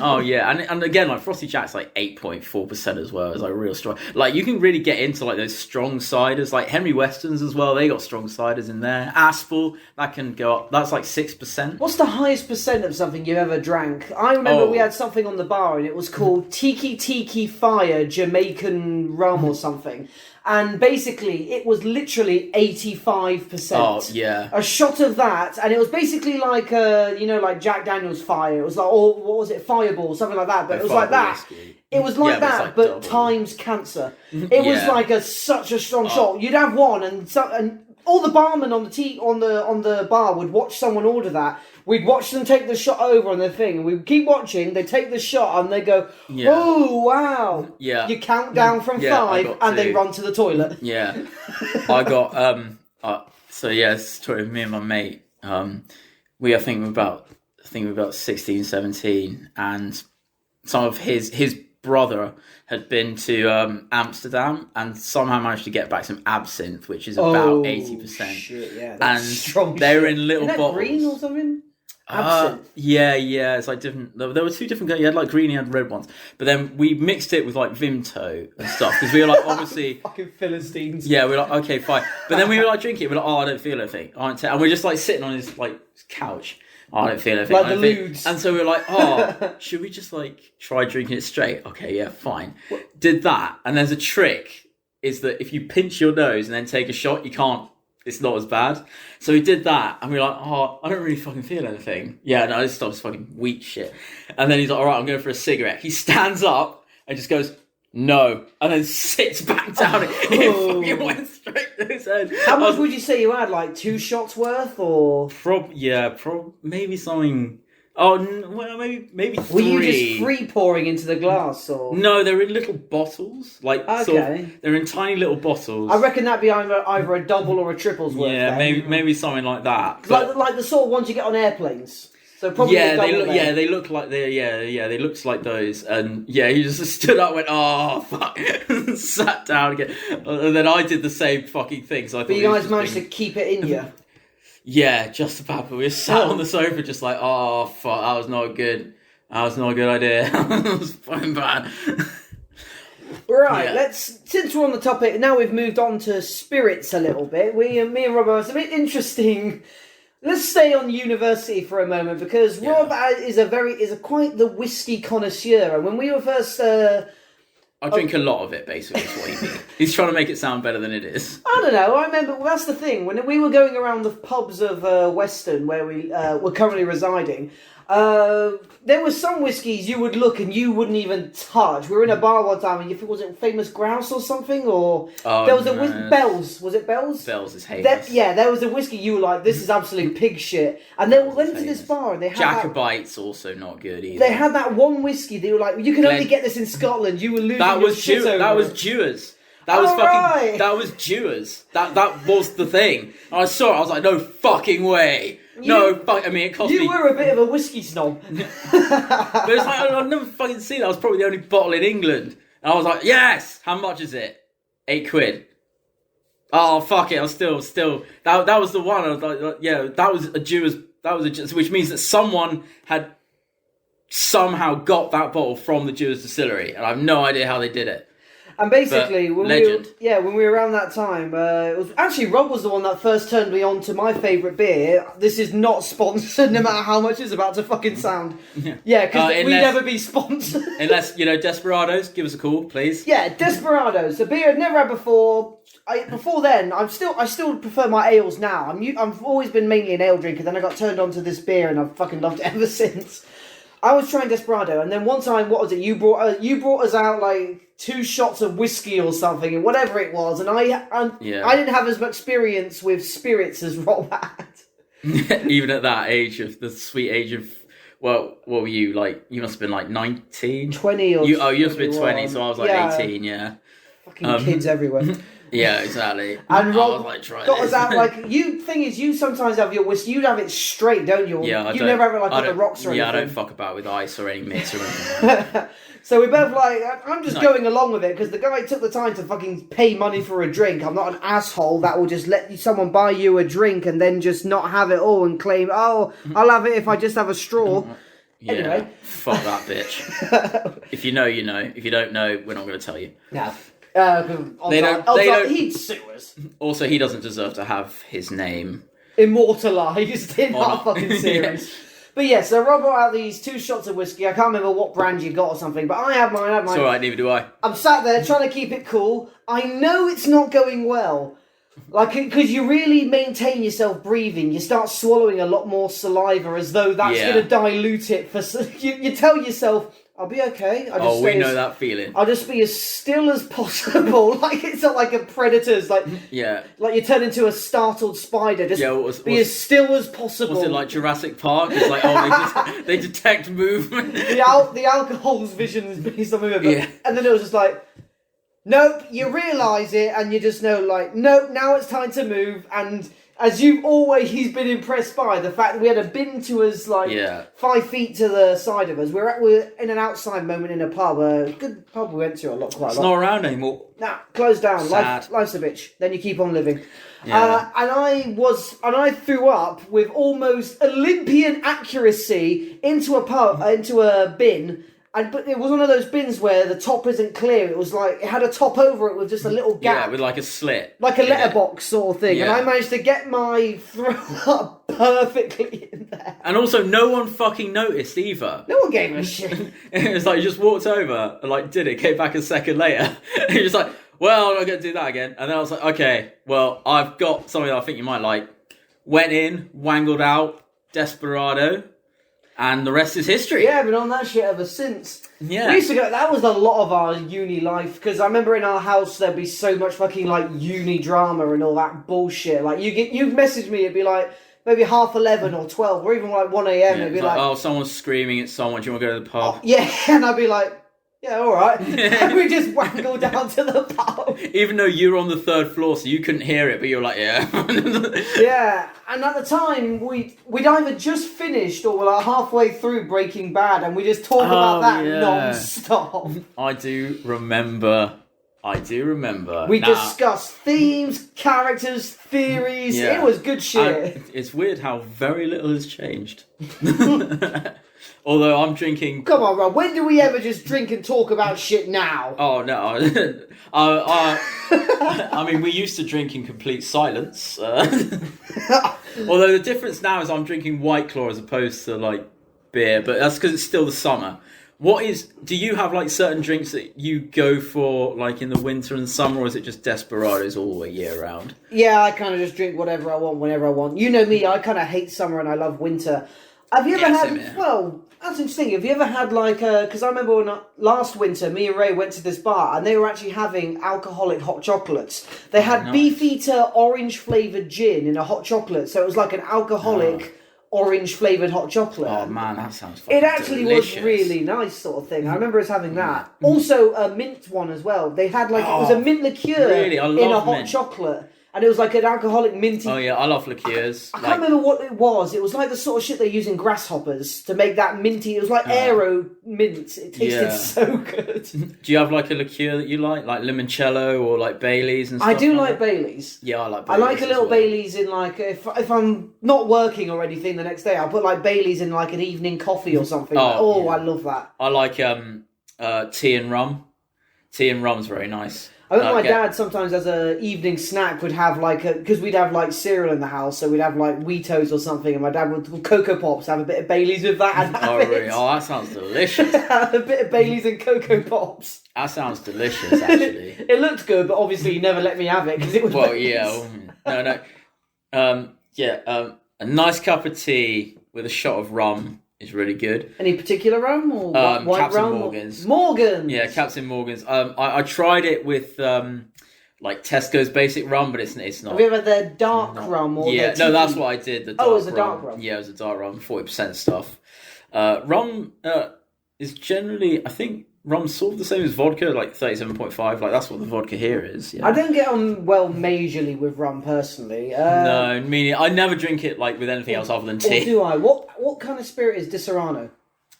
Oh yeah, and again, like Frosty Jack's like 8.4% as well. It's like real strong. Like you can really get into like those strong ciders, like Henry Weston's as well. They got strong ciders in there. Aspel, that can go up. That's like 6%. What's the highest percent of something you've ever drank? I remember we had something on the bar and it was called Tiki Fire Jamaican Rum or something. And basically, it was literally 85%. Oh, yeah. A shot of that, and it was basically like, like Jack Daniel's Fire. It was like, what was it, Fireball, something like that. But it was like that. Whiskey. It was like that, but times cancer. It was like such a strong shot. You'd have one, and all the barmen on the bar would watch someone order that. We'd watch them take the shot over on their thing, and we'd keep watching. They take the shot, and they go, "Oh wow!" Yeah. You count down from 5, and they run to the toilet. Yeah, I got story of me and my mate. I think we were about 16, 17, and some of his brother had been to Amsterdam and somehow managed to get back some absinthe, which is about 80%. Shit, yeah, and strong they were shit. in little Isn't that bottles. Green or something? Absinthe. Yeah. It's like different. There were 2 different. You had like green, you had red ones. But then we mixed it with like Vimto and stuff because we were like obviously fucking Philistines. Yeah, we were like okay, fine. But then we were like drinking it. We're like, I don't feel anything. And we're just like sitting on his like couch. I don't feel anything. Like the lewds. And so we were like, should we just like try drinking it straight? Okay, yeah, fine. Did that, and there's a trick is that if you pinch your nose and then take a shot, you can't. It's not as bad. So we did that, and we were like, I don't really fucking feel anything. Yeah, no, this stuff's fucking weak shit. And then he's like, all right, I'm going for a cigarette. He stands up and just goes, no, and then sits back down. It fucking went straight to his head. How much would you say you had? Like 2 shots worth, or maybe something. Oh, well, maybe 3. Were you just free pouring into the glass, or no? They're in little bottles, like they're in tiny little bottles. I reckon that'd be either a double or a triple's worth. Yeah, maybe something like that. Like the sort of ones you get on airplanes. So probably a double bed. they look like they looked like those, and he just stood up, went, oh fuck, and sat down again, and then I did the same fucking thing. So I thought, but you guys managed to keep it in you. Yeah, just about. But we were sat on the sofa, just like, oh fuck, that was not good. That was not a good idea. It was fucking bad. Right, since we're on the topic, now we've moved on to spirits a little bit. Me and Rob, it's a bit interesting. Let's stay on university for a moment, because Rob is quite the whiskey connoisseur, and when we were first... I drink a lot of it, basically, is what he means. He's trying to make it sound better than it is. I don't know, I remember, that's the thing, when we were going around the pubs of Weston, where we were currently residing, there were some whiskies you would look and you wouldn't even touch. We were in a bar one time, and was it Famous Grouse or something? Or there was Bell's. Was it Bell's? Bell's is heinous. There was a whiskey you were like, this is absolute pig shit. And then we went to this bar and they had Jacobite's also not good either. They had that one whiskey that you were like, you can only get this in Scotland. You were losing your shit over That was Jewers. That was Jewers. That was the thing. And I saw it, I was like, no fucking way. I mean, it cost me... You were a bit of a whiskey snob. But it's like, I've never fucking seen it. I was probably the only bottle in England. And I was like, yes! How much is it? £8. Oh, fuck it. I was still... That was the one. I was like, that was a Jew's... Which means that someone had somehow got that bottle from the Jew's distillery. And I have no idea how they did it. And basically, when we were around that time, it was actually Rob was the one that first turned me on to my favourite beer. This is not sponsored, no matter how much it's about to fucking sound. Yeah, because we'd never be sponsored. Unless, Desperados, give us a call, please. Yeah, Desperados, a beer I'd never had before. Before then, I still prefer my ales now. I've always been mainly an ale drinker. Then I got turned on to this beer, and I've fucking loved it ever since. I was trying Desperado, and then one time, what was it? You brought us out like 2 shots of whiskey or something, and whatever it was, and I didn't have as much experience with spirits as Rob had. Even at that age, of the sweet age of, well, what were you like? You must have been like 19, 20 or you must have been 20, so I was like 18. Yeah, fucking kids everywhere. Yeah, exactly. And Rob got us out like you sometimes have your whiskey. You have it straight, don't you? Yeah, you never have it like on the rocks or anything. Yeah, I don't fuck about with ice or any mix or anything. So we both I'm just going along with it because the guy took the time to fucking pay money for a drink. I'm not an asshole that will just let someone buy you a drink and then just not have it all and claim, oh, I'll have it if I just have a straw. Yeah, anyway. Fuck that bitch. If you know, you know. If you don't know, we're not going to tell you. No. He'd sue us. Also, he doesn't deserve to have his name immortalised in our fucking series. Yeah. But yeah, so Rob brought out these 2 shots of whiskey. I can't remember what brand you got or something, but I had mine. It's alright, neither do I. I'm sat there trying to keep it cool. I know it's not going well. Like, because you really maintain yourself breathing. You start swallowing a lot more saliva as though that's going to dilute it. You tell yourself, I'll be okay. We know that feeling. I'll just be as still as possible. Like, it's not like a predator's, like... Yeah. Like, you turn into a startled spider. Just be as still as possible. Was it like Jurassic Park? It's like, they detect movement. The alcohol's vision is based on movement. Yeah. And then it was just like... Nope, you realise it, and you just know, like, nope, now it's time to move, and as you've always been impressed by, the fact that we had a bin to us, like, 5 feet to the side of us. We're in an outside moment in a pub, a good pub we went to quite a lot. It's not around anymore. Nah, closed down. Life's a bitch. Then you keep on living. Yeah. And I threw up with almost Olympian accuracy into a bin. But it was one of those bins where the top isn't clear. It was like, it had a top over it with just a little gap. Yeah, with like a slit. Like a letterbox sort of thing. Yeah. And I managed to get my throw up perfectly in there. And also, no one fucking noticed either. No one gave a shit. It was like, you just walked over and like did it, came back a second later. And you're just like, well, I'm not going to do that again. And then I was like, okay, well, I've got something that I think you might like. Went in, wangled out, Desperado. And the rest is history. Yeah, been on that shit ever since. Yeah. We used to go, that was a lot of our uni life, because I remember in our house there'd be so much fucking like uni drama and all that bullshit. Like you'd message me, it'd be like maybe 11:30 or 12 or even like 1 a.m. Yeah, it'd be like, oh, someone's screaming at someone, do you want to go to the pub? Yeah, and I'd be like, yeah, alright. And we just wangle down to the pub. Even though you were on the 3rd floor, so you couldn't hear it, but you were like, yeah. Yeah, and at the time, we'd either just finished or were like halfway through Breaking Bad, and we just talk about that non-stop. I do remember. We discussed themes, characters, theories. Yeah. It was good shit. It's weird how very little has changed. Although I'm drinking... Come on, Rob. When do we ever just drink and talk about shit now? Oh, no. I mean, we used to drink in complete silence. Although the difference now is I'm drinking White Claw as opposed to, like, beer. But that's because it's still the summer. Do you have, like, certain drinks that you go for, like, in the winter and summer, or is it just Desperados all the year round? Yeah, I kind of just drink whatever I want, whenever I want. You know me, I kind of hate summer and I love winter. Have you ever had... Well, that's interesting. Have you ever had, like, because I remember when last winter, me and Ray went to this bar, and they were actually having alcoholic hot chocolates. They had Beefeater orange-flavoured gin in a hot chocolate, so it was like an alcoholic... orange-flavoured hot chocolate. Oh, man, that sounds fucking It actually delicious. was really nice sort of thing. I remember us having that. Also, a mint one as well. They had, like, it was a mint liqueur really? I love in a hot mint. chocolate. And it was like an alcoholic minty... Oh, yeah, I love liqueurs. I can't remember what it was. It was like the sort of shit they use in grasshoppers to make that minty... It was like aero mint. It tasted so good. Do you have, like, a liqueur that you like limoncello or, like, Baileys and stuff? I do like Baileys. Yeah, I like I Baileys. like a little Baileys in, like... If I'm not working or anything the next day, I'll put, like, Baileys in, like, an evening coffee or something. I love that. I like tea and rum. Tea and rum's very nice. I remember my dad sometimes as a evening snack would have like because we'd have like cereal in the house, so we'd have like Wheatos or something, and my dad would Cocoa Pops, have a bit of Baileys with that. And really? Oh, that sounds delicious. A bit of Baileys and Cocoa Pops. That sounds delicious, actually. It looked good, but obviously he never let me have it because it was. Well, Baileys. yeah, no. A nice cup of tea with a shot of rum is really good. Any particular rum or white Captain rum? Morgan's. Morgan's. Yeah, Captain Morgan's. I tried it with like Tesco's basic rum, but it's not. Have you ever had their dark rum or yeah? their No, that's what I did. The dark it was a dark rum. Yeah, it was a dark rum, 40% stuff. Rum is generally, I think, rum's sort of the same as vodka, like 37.5. Like that's what the vodka here is. Yeah. I don't get on well majorly with rum personally. No, meaning I never drink it like with anything else other than tea. Or do I? What kind of spirit is Disaronno?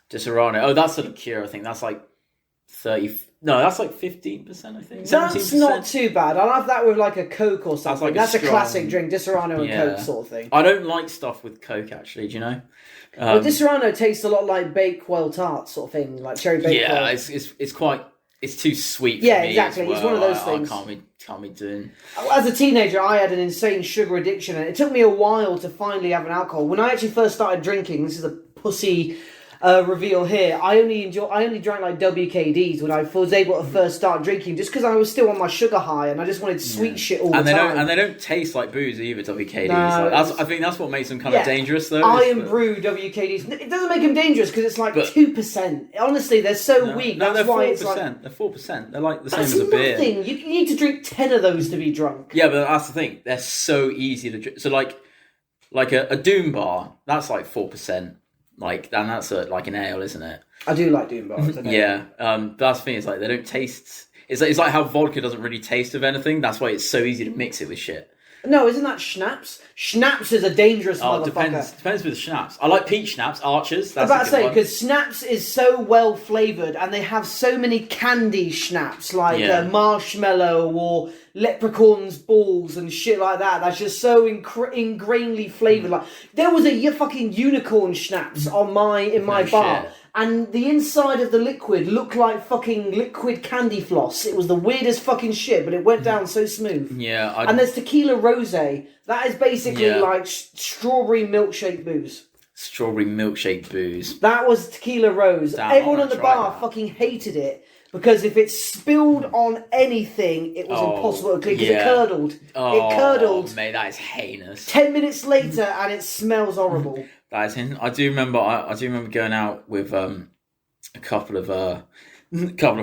Disaronno. Oh, that's a liqueur. I think that's like 30. No, that's like 15%. I think. 17%. That's not too bad. I'll have that with like a Coke or something. That's a classic drink, Disaronno and Coke sort of thing. I don't like stuff with Coke actually. Do you know? Well, Disaronno tastes a lot like Bakewell tart sort of thing, like cherry Bakewell. Yeah, it's quite. It's too sweet for yeah, me. exactly. As well. It's one of those things. I can't be doing. As a teenager, I had an insane sugar addiction, and it took me a while to finally have an alcohol. When I actually first started drinking, this is a pussy reveal here. I only drank like WKDs when I was able to first start drinking, just because I was still on my sugar high and I just wanted sweet shit all the time. And they don't taste like booze either. WKDs. No, I think that's what makes them kind of dangerous, though. Iron Brew WKDs. It doesn't make them dangerous because it's like 2%. Honestly, they're so weak. No, that's they're 4%. why it's like They're 4%. They're like the same that's as a beer. nothing. You need to drink 10 of those to be drunk. Yeah, but that's the thing. They're so easy to drink. So like a Doom bar, that's like 4%. Like, and that's like an ale, isn't it? I do like Doom bars. Yeah, that's the thing. It's like they don't taste. It's like how vodka doesn't really taste of anything. That's why it's so easy to mix it with shit. No, isn't that schnapps? Schnapps is a dangerous motherfucker. Depends with the schnapps. I like peach schnapps, Archers. That's about to say, because schnapps is so well flavoured and they have so many candy schnapps, like marshmallow or leprechaun's balls and shit like that. That's just so ingrainedly flavoured. Like there was a fucking unicorn schnapps in my bar. Shit. And the inside of the liquid looked like fucking liquid candy floss. It was the weirdest fucking shit, but it went down so smooth. Yeah. And there's tequila rosé. That is basically like strawberry milkshake booze. Strawberry milkshake booze. That was tequila rose. Everyone in the bar fucking hated it. Because if it spilled on anything, it was impossible to clean. Because it curdled. Oh, it curdled. Mate, that is heinous. 10 minutes later, and it smells horrible. That is heinous. I do remember going out with a couple of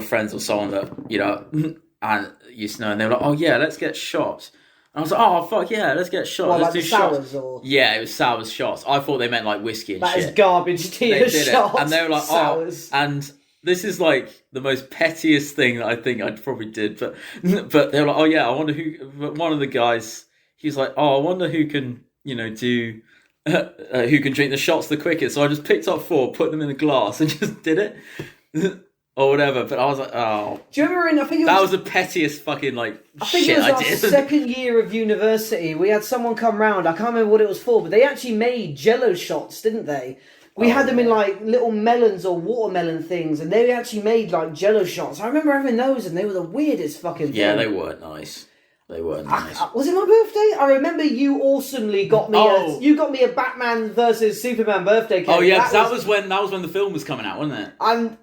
friends or someone that and used to know, and they were like, "Oh yeah, let's get shots." And I was like, "Oh fuck yeah, let's get shots. Let's do shots." Yeah, it was sours shots. I thought they meant like whiskey and shit. That is garbage tea shots. And they were like, sours. "Oh," and this is like the most pettiest thing that I think I probably did, but they're like, oh yeah, I wonder who. But one of the guys, he's like, oh, I wonder who can, do. Who can drink the shots the quickest? So I just picked up 4, put them in a glass, and just did it. Or whatever, but I was like, oh. Do you remember that was the pettiest fucking, shit I did. I think it was our second year of university. We had someone come round, I can't remember what it was for, but they actually made Jello shots, didn't they? We had them in, little melons or watermelon things, and they actually made, Jello shots. I remember having those, and they were the weirdest fucking thing. Yeah, they weren't nice. They weren't nice. Was it my birthday? I remember you awesomely got me you got me a Batman versus Superman birthday cake. Oh yeah, that was when the film was coming out, wasn't it? I'm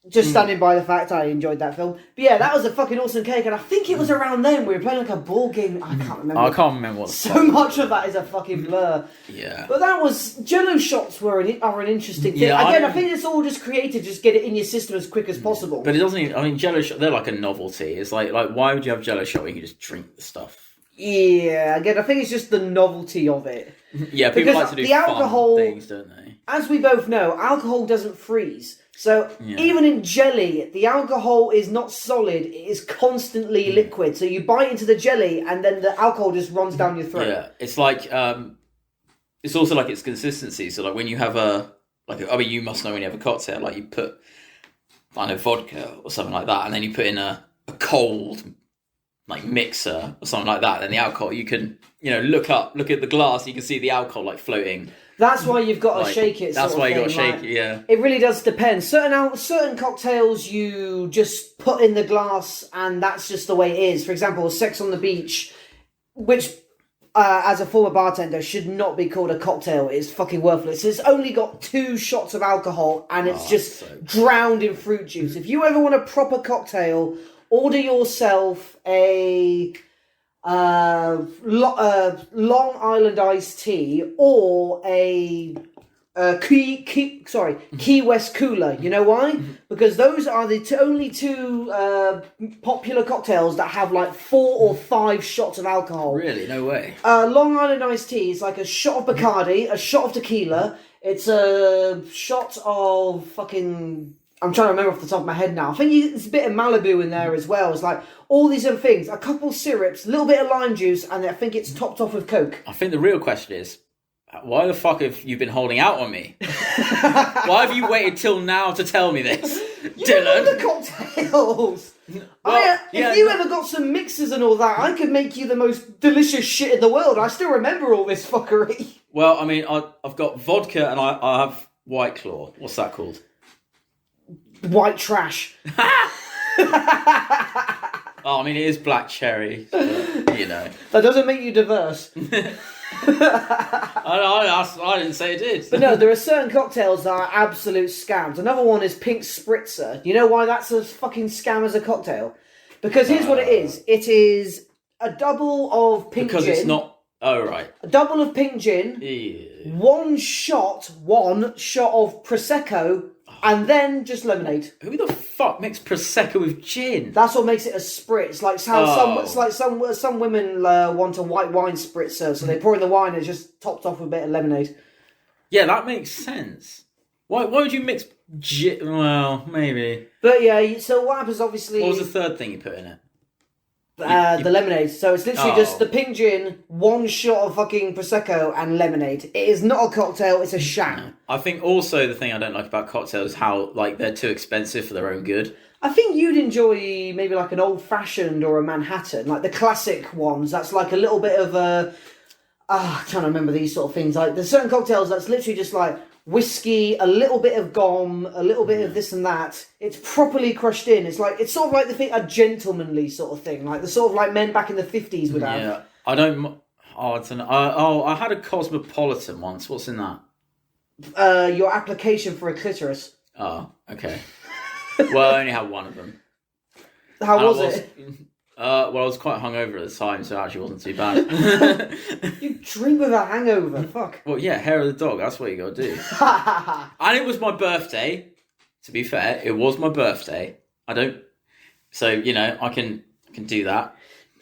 just standing by the fact I enjoyed that film. But yeah, that was a fucking awesome cake, and I think it was around then we were playing a ball game. I can't remember. I can't remember what. So much of that is a fucking blur. Yeah. But that was Jello shots are an interesting thing. Yeah, Again, I think it's all just created, just get it in your system as quick as possible. But it doesn't even. I mean, Jello shot. They're like a novelty. It's like why would you have Jello shot when you can just drink the stuff? Yeah. Again, I think it's just the novelty of it. Yeah, people like to do fun things, don't they? As we both know, alcohol doesn't freeze. So even in jelly, the alcohol is not solid, it is constantly liquid. So you bite into the jelly and then the alcohol just runs down your throat. Yeah, it's like, it's also like its consistency. So like when you have you must know when you have a cocktail, like you put, I don't know, vodka or something like that, and then you put in a cold, mixer or something like that, then the alcohol, you can, look at the glass, you can see the alcohol floating. That's why you've got to shake it. That's why you got to shake it. Yeah. It really does depend. Certain cocktails you just put in the glass, and that's just the way it is. For example, Sex on the Beach, which as a former bartender should not be called a cocktail. It's fucking worthless. It's only got 2 shots of alcohol, and it's just drowned in fruit juice. If you ever want a proper cocktail, order yourself a Long Island iced tea or a Key West cooler. You know why? Because those are the only 2 popular cocktails that have 4 or 5 shots of alcohol. Really? No way. Long Island iced tea is like a shot of Bacardi, a shot of tequila. It's a shot of fucking... I'm trying to remember off the top of my head now. I think there's a bit of Malibu in there as well. It's all these other things. A couple syrups, a little bit of lime juice, and I think it's topped off with Coke. I think the real question is, why the fuck have you been holding out on me? Why have you waited till now to tell me this, Dylan? The cocktails. If you ever got some mixers and all that, I could make you the most delicious shit in the world. I still remember all this fuckery. Well, I mean, I've got vodka and I have White Claw. What's that called? White trash. Oh, I mean, it is black cherry, but, That doesn't make you diverse. I didn't say it did. But no, there are certain cocktails that are absolute scams. Another one is Pink Spritzer. You know why that's a fucking scam as a cocktail? Because here's what it is. It is a double of pink gin. Because it's not... Oh, right. A double of pink gin. Yeah. One shot of Prosecco... And then just lemonade. Who the fuck makes Prosecco with gin? That's what makes it a spritz. It's like how some women want a white wine spritzer, so they pour in the wine and it's just topped off with a bit of lemonade. Yeah, that makes sense. Why would you mix gin? Well, maybe. But yeah, so what happens obviously... What was the third thing you put in it? The lemonade. So it's literally just the pink gin, 1 shot of fucking Prosecco and lemonade. It is not a cocktail, it's a sham. I think also the thing I don't like about cocktails is how they're too expensive for their own good. I think you'd enjoy maybe an old fashioned or a Manhattan, the classic ones. That's a little bit of a... I'm trying to remember these sort of things. There's certain cocktails that's literally just whiskey, a little bit of gom, a little bit of this and that. It's properly crushed in. It's sort of the thing, a gentlemanly sort of thing, the sort of men back in the 50s would have. Yeah, I don't. I don't know. I had a Cosmopolitan once. What's in that? Your application for a clitoris. Oh, okay. Well, I only had one of them. How was it? Well, I was quite hungover at the time, so it actually wasn't too bad. You drink with a hangover, fuck. Well, yeah, hair of the dog, that's what you gotta do. And it was my birthday, to be fair, it was my birthday. So, I can do that.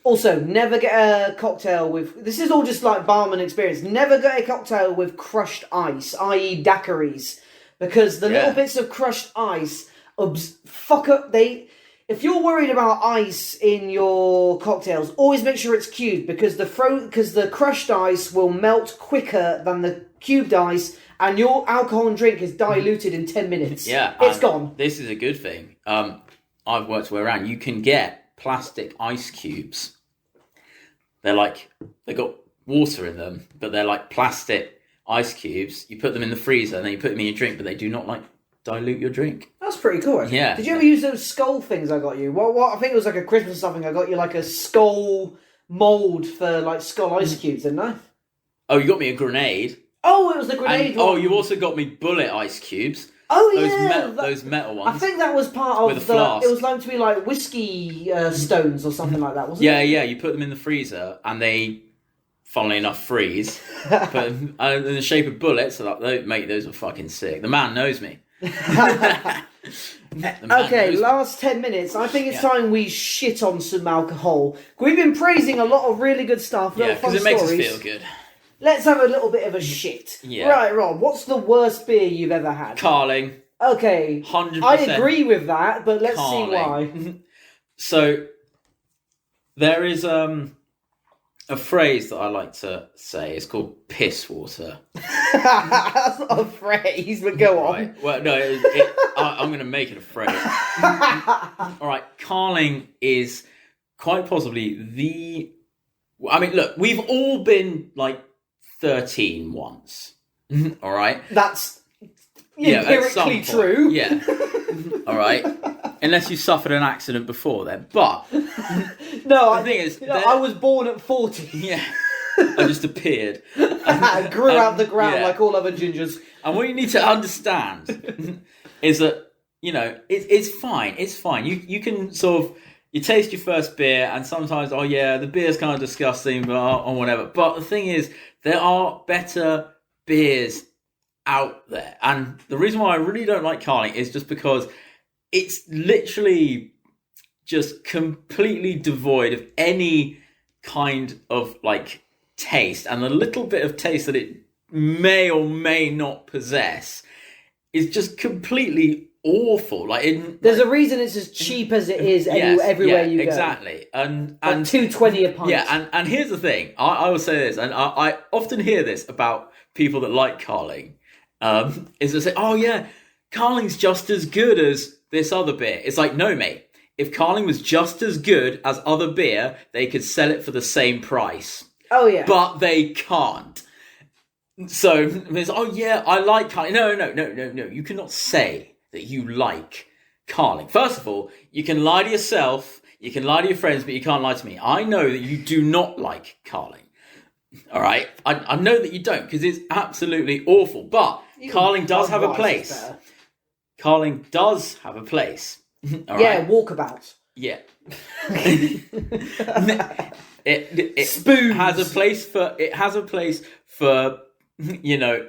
Also, never get a cocktail with... This is all just barman experience. Never get a cocktail with crushed ice, i.e. daiquiris. Because the little bits of crushed ice fuck up. If you're worried about ice in your cocktails, always make sure it's cubed because the crushed ice will melt quicker than the cubed ice, and your alcohol and drink is diluted in 10 minutes. Yeah, it's gone. This is a good thing. I've worked way around. You can get plastic ice cubes. They got water in them, but they're like plastic ice cubes. You put them in the freezer and then you put them in your drink, but they do not dilute your drink. That's pretty cool. Actually. Yeah. Did you ever use those skull things I got you? What I think it was like a Christmas or something. I got you like a skull mold for like skull ice cubes, didn't I? Oh, you got me a grenade. Oh, it was the grenade one. Oh, you also got me bullet ice cubes. Oh yeah, those metal ones. I think that was part of with a flask. It was meant to be like whiskey stones or something like that, wasn't it? Yeah. You put them in the freezer and they, funnily enough, freeze. But in the shape of bullets. So mate, those are fucking sick. The man knows me. Okay, last 10 minutes. I think it's time we shit on some alcohol. We've been praising a lot of really good stuff. Yeah, because it makes us feel good. Let's have a little bit of a shit. Yeah. Right, Rob, what's the worst beer you've ever had? Carling. Okay. 100%. I agree with that, but let's see why. So, there is a phrase that I like to say. It's called piss water. That's not a phrase, but go on. Right. Well, no, I'm going to make it a phrase. All right, Carling is quite possibly I mean, look, we've all been 13 once. All right? That's empirically true. Yeah. All right? Unless you suffered an accident before then. But no, the thing is, I was born at 40. Yeah. I just appeared. I grew out the ground like all other gingers. And what you need to understand is that, it's fine. It's fine. You can sort of, you taste your first beer and sometimes, the beer's kind of disgusting, or whatever. But the thing is, there are better beers out there. And the reason why I really don't like Carling is just because it's literally just completely devoid of any kind of taste, and the little bit of taste that it may or may not possess is just completely awful. There's a reason it's as cheap as it is everywhere you go. Exactly. And $2.20 a pint. Yeah, and here's the thing. I will say this, and I often hear this about people that like Carling, is they say, oh yeah, Carling's just as good as this other beer. It's like, no mate, if Carling was just as good as other beer, they could sell it for the same price. Oh yeah. But they can't. So it's, I like Carling. No. You cannot say that you like Carling. First of all, you can lie to yourself, you can lie to your friends, but you can't lie to me. I know that you do not like Carling. All right? I know that you don't, because it's absolutely awful. But Carling does have a place. Carling does have a place. All right? Walkabout. Yeah. It Spoons. has a place for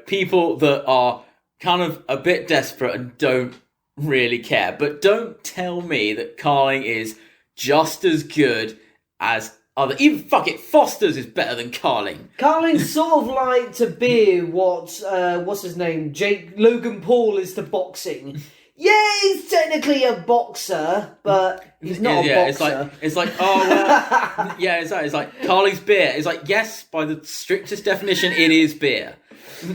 people that are kind of a bit desperate and don't really care. But don't tell me that Carling is just as good as other. Even Foster's is better than Carling. Carling's sort of like to beer what's his name? Logan Paul is to boxing. Yeah, he's technically a boxer, but he's not a boxer. It's like it's like Carling's beer. It's like, yes, by the strictest definition, it is beer.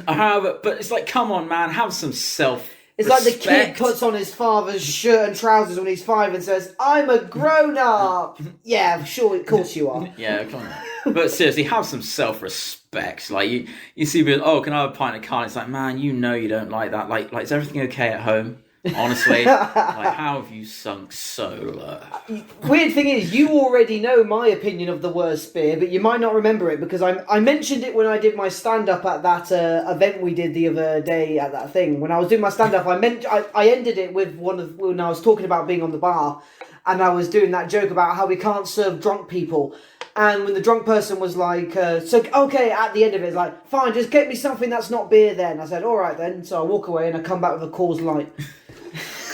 However, but it's like, come on, man, have some self. It's like the kid puts on his father's shirt and trousers when he's 5 and says, "I'm a grown-up." Yeah, sure, of course you are. Yeah, come on. But seriously, have some self-respect. Like you see people, can I have a pint of Carling? It's like, man, you don't like that. Like, is everything okay at home? Honestly, how have you sunk so low? Weird thing is, you already know my opinion of the worst beer, but you might not remember it because I mentioned it when I did my stand-up at that event we did the other day at that thing. When I was doing my stand-up, I ended it with when I was talking about being on the bar, and I was doing that joke about how we can't serve drunk people. And when the drunk person was like, okay, at the end of it, it's like, fine, just get me something that's not beer then. I said, all right then. So I walk away and I come back with a Coors Light.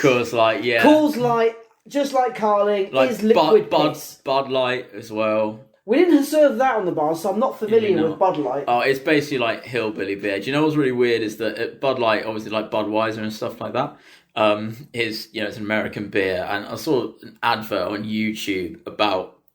Coors Light, yeah. Coors Light, just like Carling, is liquid piss. Bud Light as well. We didn't serve that on the bar, so I'm not familiar with Bud Light. Oh, it's basically like hillbilly beer. Do you know what's really weird is that at Bud Light, obviously like Budweiser and stuff like that, Is it's an American beer, and I saw an advert on YouTube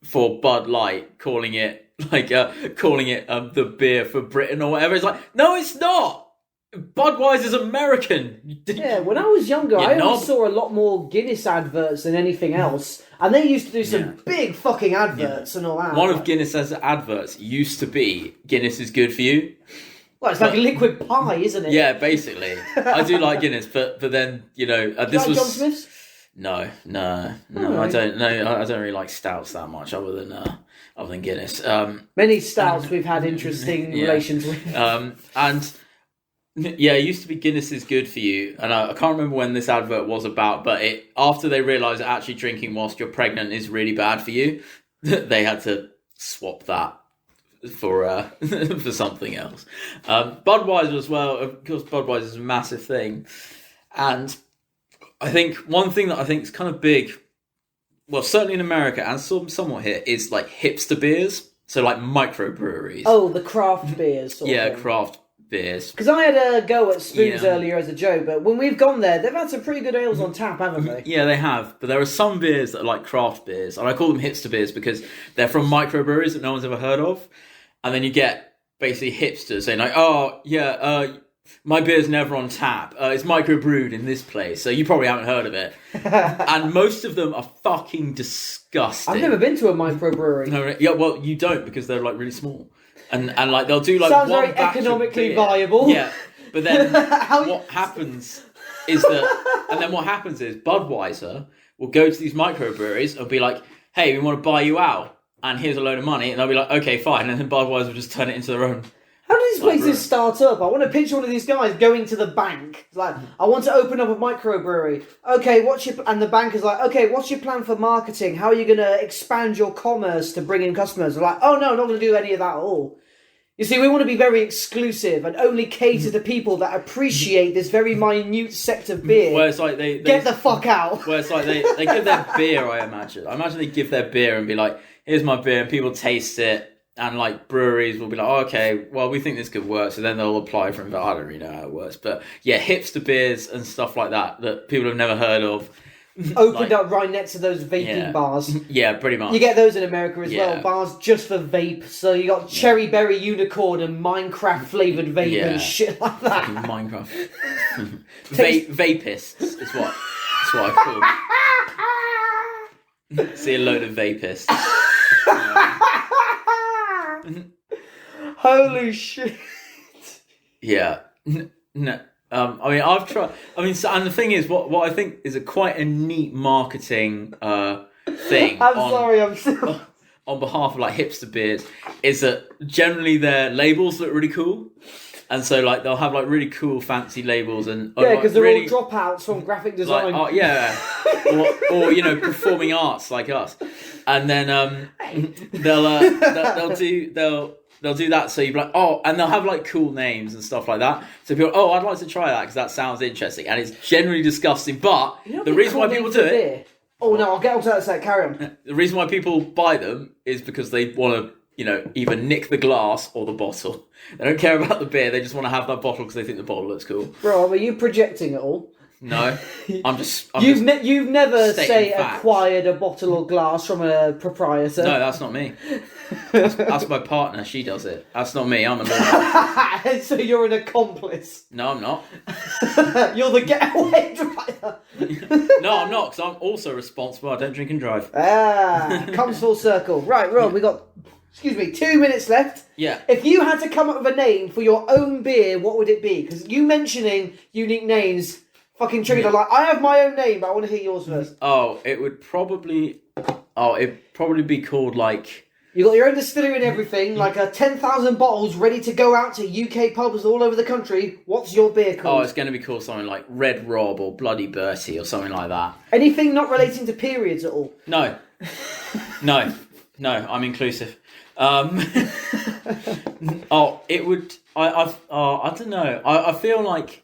for Bud Light, calling it the beer for Britain or whatever. It's like, no, it's not. Budweiser's American. Yeah, when I was younger, I always saw a lot more Guinness adverts than anything else, and they used to do some big fucking adverts and all that. One of Guinness's adverts used to be Guinness is good for you. Well, it's like a liquid pie, isn't it? Yeah, basically. I do like Guinness, but then this was John Smith's? No. I don't know. I don't really like stouts that much, other than Guinness. Many stouts we've had interesting relations with. And it used to be Guinness is good for you, and I can't remember when this advert was about, but after they realised that actually drinking whilst you're pregnant is really bad for you, they had to swap that for something else. Budweiser as well, of course. Budweiser is a massive thing, and I think one thing that I think is kind of big, well, certainly in America and somewhat here, is like hipster beers. So like microbreweries. Oh, the craft beers. Craft beers. Because I had a go at Spoons earlier as a joke, but when we've gone there, they've had some pretty good ales on tap, haven't they? Yeah, they have. But there are some beers that are like craft beers, and I call them hipster beers because they're from microbreweries that no one's ever heard of. And then you get basically hipsters saying like, oh, yeah, my beer's never on tap. It's microbrewed in this place, so you probably haven't heard of it. And most of them are fucking disgusting. I've never been to a microbrewery. No, yeah, well, you don't, because they're like really small. And like they'll do like sounds one very batch economically of beer. viable. Yeah, but then what happens is Budweiser will go to these microbreweries and be like, hey, we want to buy you out, and here's a load of money, and they'll be like, okay, fine, and then Budweiser will just turn it into their own. How do these places start up? I want to picture one of these guys going to the bank. It's like, I want to open up a microbrewery. Okay, and the bank is like, okay, what's your plan for marketing? How are you going to expand your commerce to bring in customers? They're like, oh no, not going to do any of that at all. You see, we want to be very exclusive and only cater to people that appreciate this very minute sect of beer. Where it's like they get the fuck out. Where it's like they give their beer, I imagine. I imagine they give their beer and be like, here's my beer, and people taste it. And like breweries will be like, oh, okay, well, we think this could work, so then they'll apply for it. I don't really know how it works, but yeah, hipster beers and stuff like that people have never heard of. Opened up right next to those vaping bars. Yeah, pretty much. You get those in America as well, bars just for vape. So you got Cherry Berry Unicorn and Minecraft flavoured vape and shit like that. Fucking Minecraft. Vapists is what I call. See a load of vapists. Holy shit! Yeah. No. I mean, I've tried. I mean, and the thing is, what I think is quite a neat marketing thing. On behalf of like hipster beers, is that generally their labels look really cool, and so like they'll have like really cool fancy labels and because they're really, all dropouts from graphic design. or performing arts like us, and then they'll do that, so you'll be like, oh, and they'll have like cool names and stuff like that. So people, oh, I'd like to try that because that sounds interesting, and it's generally disgusting. But the reason why people do it, oh no, I'll get onto that in a sec. Carry on. The reason why people buy them is because they want to, either nick the glass or the bottle. They don't care about the beer; they just want to have that bottle because they think the bottle looks cool. Bro, are you projecting at all? No, You've never acquired a bottle or glass from a proprietor. No, that's not me. That's my partner. She does it. That's not me. I'm a normal. So you're an accomplice. No, I'm not. You're the getaway driver. No, I'm not, because I'm also responsible. I don't drink and drive. Comes full circle. Right, Rob, we got 2 minutes left. Yeah. If you had to come up with a name for your own beer, what would it be? Because you mentioning unique names fucking triggered. Like, I have my own name, but I want to hear yours first. Oh, it'd probably be called like. You got your own distillery and everything, like 10,000 bottles ready to go out to UK pubs all over the country. What's your beer called? Oh, it's going to be called something like Red Rob or Bloody Bertie or something like that. Anything not relating to periods at all? No, I'm inclusive. It would. I don't know. I feel like.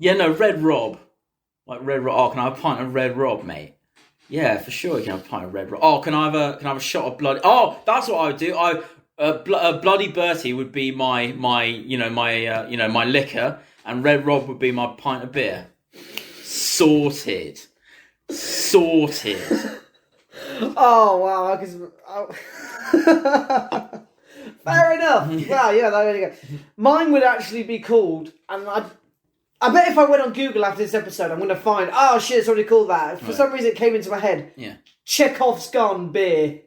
Yeah, no, Red Rob. Like Red Rob. Oh, can I have a pint of Red Rob, mate? Yeah, for sure you can have a pint of Red Rob. Oh, can I have a shot of bloody... Oh, that's what I would do. Bloody Bertie would be my liquor, and Red Rob would be my pint of beer. Sorted. Oh wow! Fair enough. Wow, yeah, there you go. Mine would actually be called, and I bet if I went on Google after this episode, I'm going to find, oh shit, it's already called that. For some reason, it came into my head. Yeah. Chekhov's gun beer.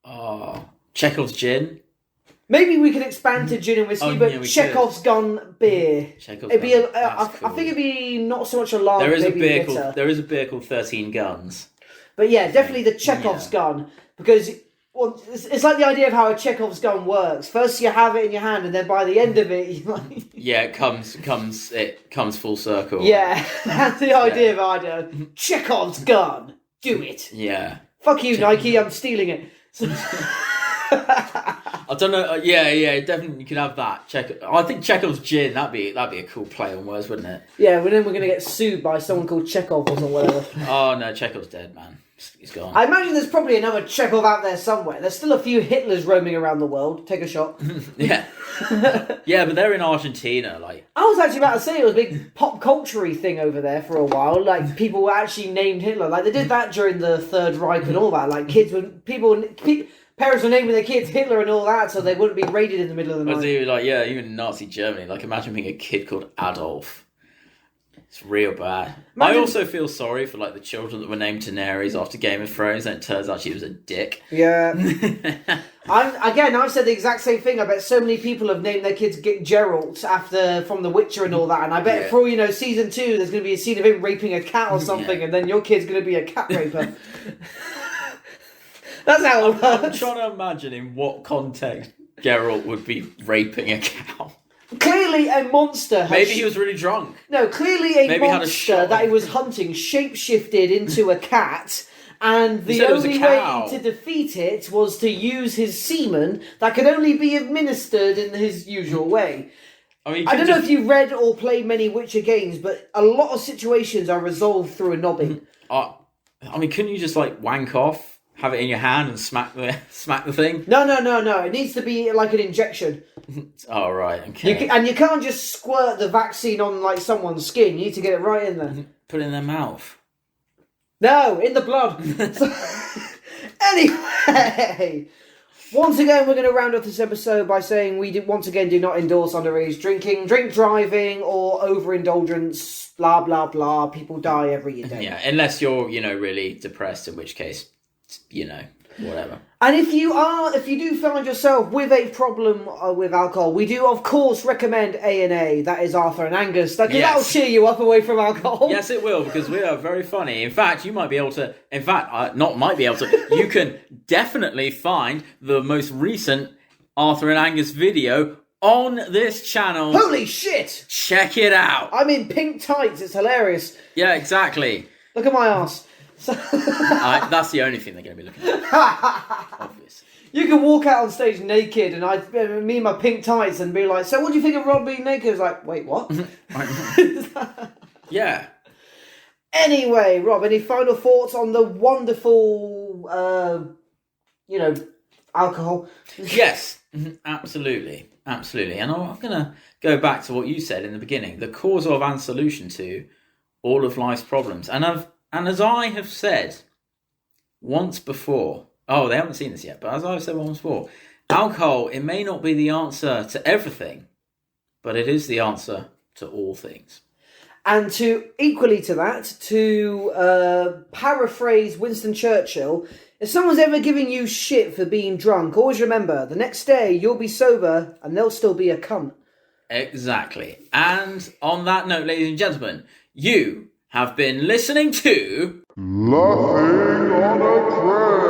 Oh, Chekhov's gin. Maybe we could expand to gin and whiskey, but yeah, Chekhov's gun beer. Chekhov's It'd be gun. I think it'd be not so much a lager. There is maybe there is a beer called 13 Guns. But yeah, definitely the Chekhov's gun, because well, it's like the idea of how a Chekhov's gun works. First, you have it in your hand, and then by the end of it, yeah, it comes full circle. Yeah, that's the idea of idea. Chekhov's gun, do it. Yeah. Fuck you, Nike. I'm stealing it. I don't know. Yeah, definitely you could have that. I think Chekhov's gin. That'd be a cool play on words, wouldn't it? Yeah, but then we're gonna get sued by someone called Chekhov or whatever. Oh no, Chekhov's dead, man. He's gone. I imagine there's probably another Chekhov out there somewhere. There's still a few Hitlers roaming around the world. Take a shot. Yeah. Yeah, but they're in Argentina. Like, I was actually about to say it was a big pop culture-y thing over there for a while. Like, people were actually named Hitler. Like, they did that during the Third Reich and all that. Like, parents were naming their kids Hitler and all that, so they wouldn't be raided in the middle of the night. Even Nazi Germany. Like, imagine being a kid called Adolf. It's real bad. Imagine... I also feel sorry for like the children that were named Daenerys after Game of Thrones, and it turns out she was a dick. Yeah. I've said the exact same thing. I bet so many people have named their kids Geralt from The Witcher and all that, and I bet for all you know, season 2 there's going to be a scene of him raping a cat or something, and then your kid's going to be a cat raper. That's how it works. I'm trying to imagine in what context Geralt would be raping a cow. Clearly a monster. Maybe he was really drunk. No, clearly a monster that he was hunting shape-shifted into a cat, and the only way to defeat it was to use his semen that could only be administered in his usual way. I don't know if you read or played many Witcher games, but a lot of situations are resolved through a knobbing. Couldn't you just like wank off? Have it in your hand and smack the thing? No. It needs to be like an injection. Oh, right, okay. And you can't just squirt the vaccine on like someone's skin. You need to get it right in there. Put it in their mouth. No, in the blood. Anyway, once again, we're going to round up this episode by saying we once again do not endorse underage drinking, drink driving, or overindulgence. Blah blah blah. People die every day. Yeah, unless you're really depressed, in which case, whatever. And if you do find yourself with a problem with alcohol, we do of course recommend A&A. That is Arthur and Angus. That'll cheer you up away from alcohol. Yes, it will, because we are very funny. In fact, you might be able to. In fact, you can definitely find the most recent Arthur and Angus video on this channel. Holy shit! Check it out. I'm in pink tights. It's hilarious. Yeah, exactly. Look at my ass. That's the only thing they're going to be looking at. Obviously. You can walk out on stage naked, and me in my pink tights, and be like, "So, what do you think of Rob being naked?" It's like, wait, what? Yeah. Anyway, Rob, any final thoughts on the wonderful, alcohol? Yes, absolutely, and I'm going to go back to what you said in the beginning: the cause of and solution to all of life's problems, And as I have said once before, they haven't seen this yet, but as I've said once before, alcohol, it may not be the answer to everything, but it is the answer to all things. And equally to that, to paraphrase Winston Churchill, if someone's ever giving you shit for being drunk, always remember, the next day you'll be sober and they'll still be a cunt. Exactly. And on that note, ladies and gentlemen, you have been listening to Laughing on a Prayer.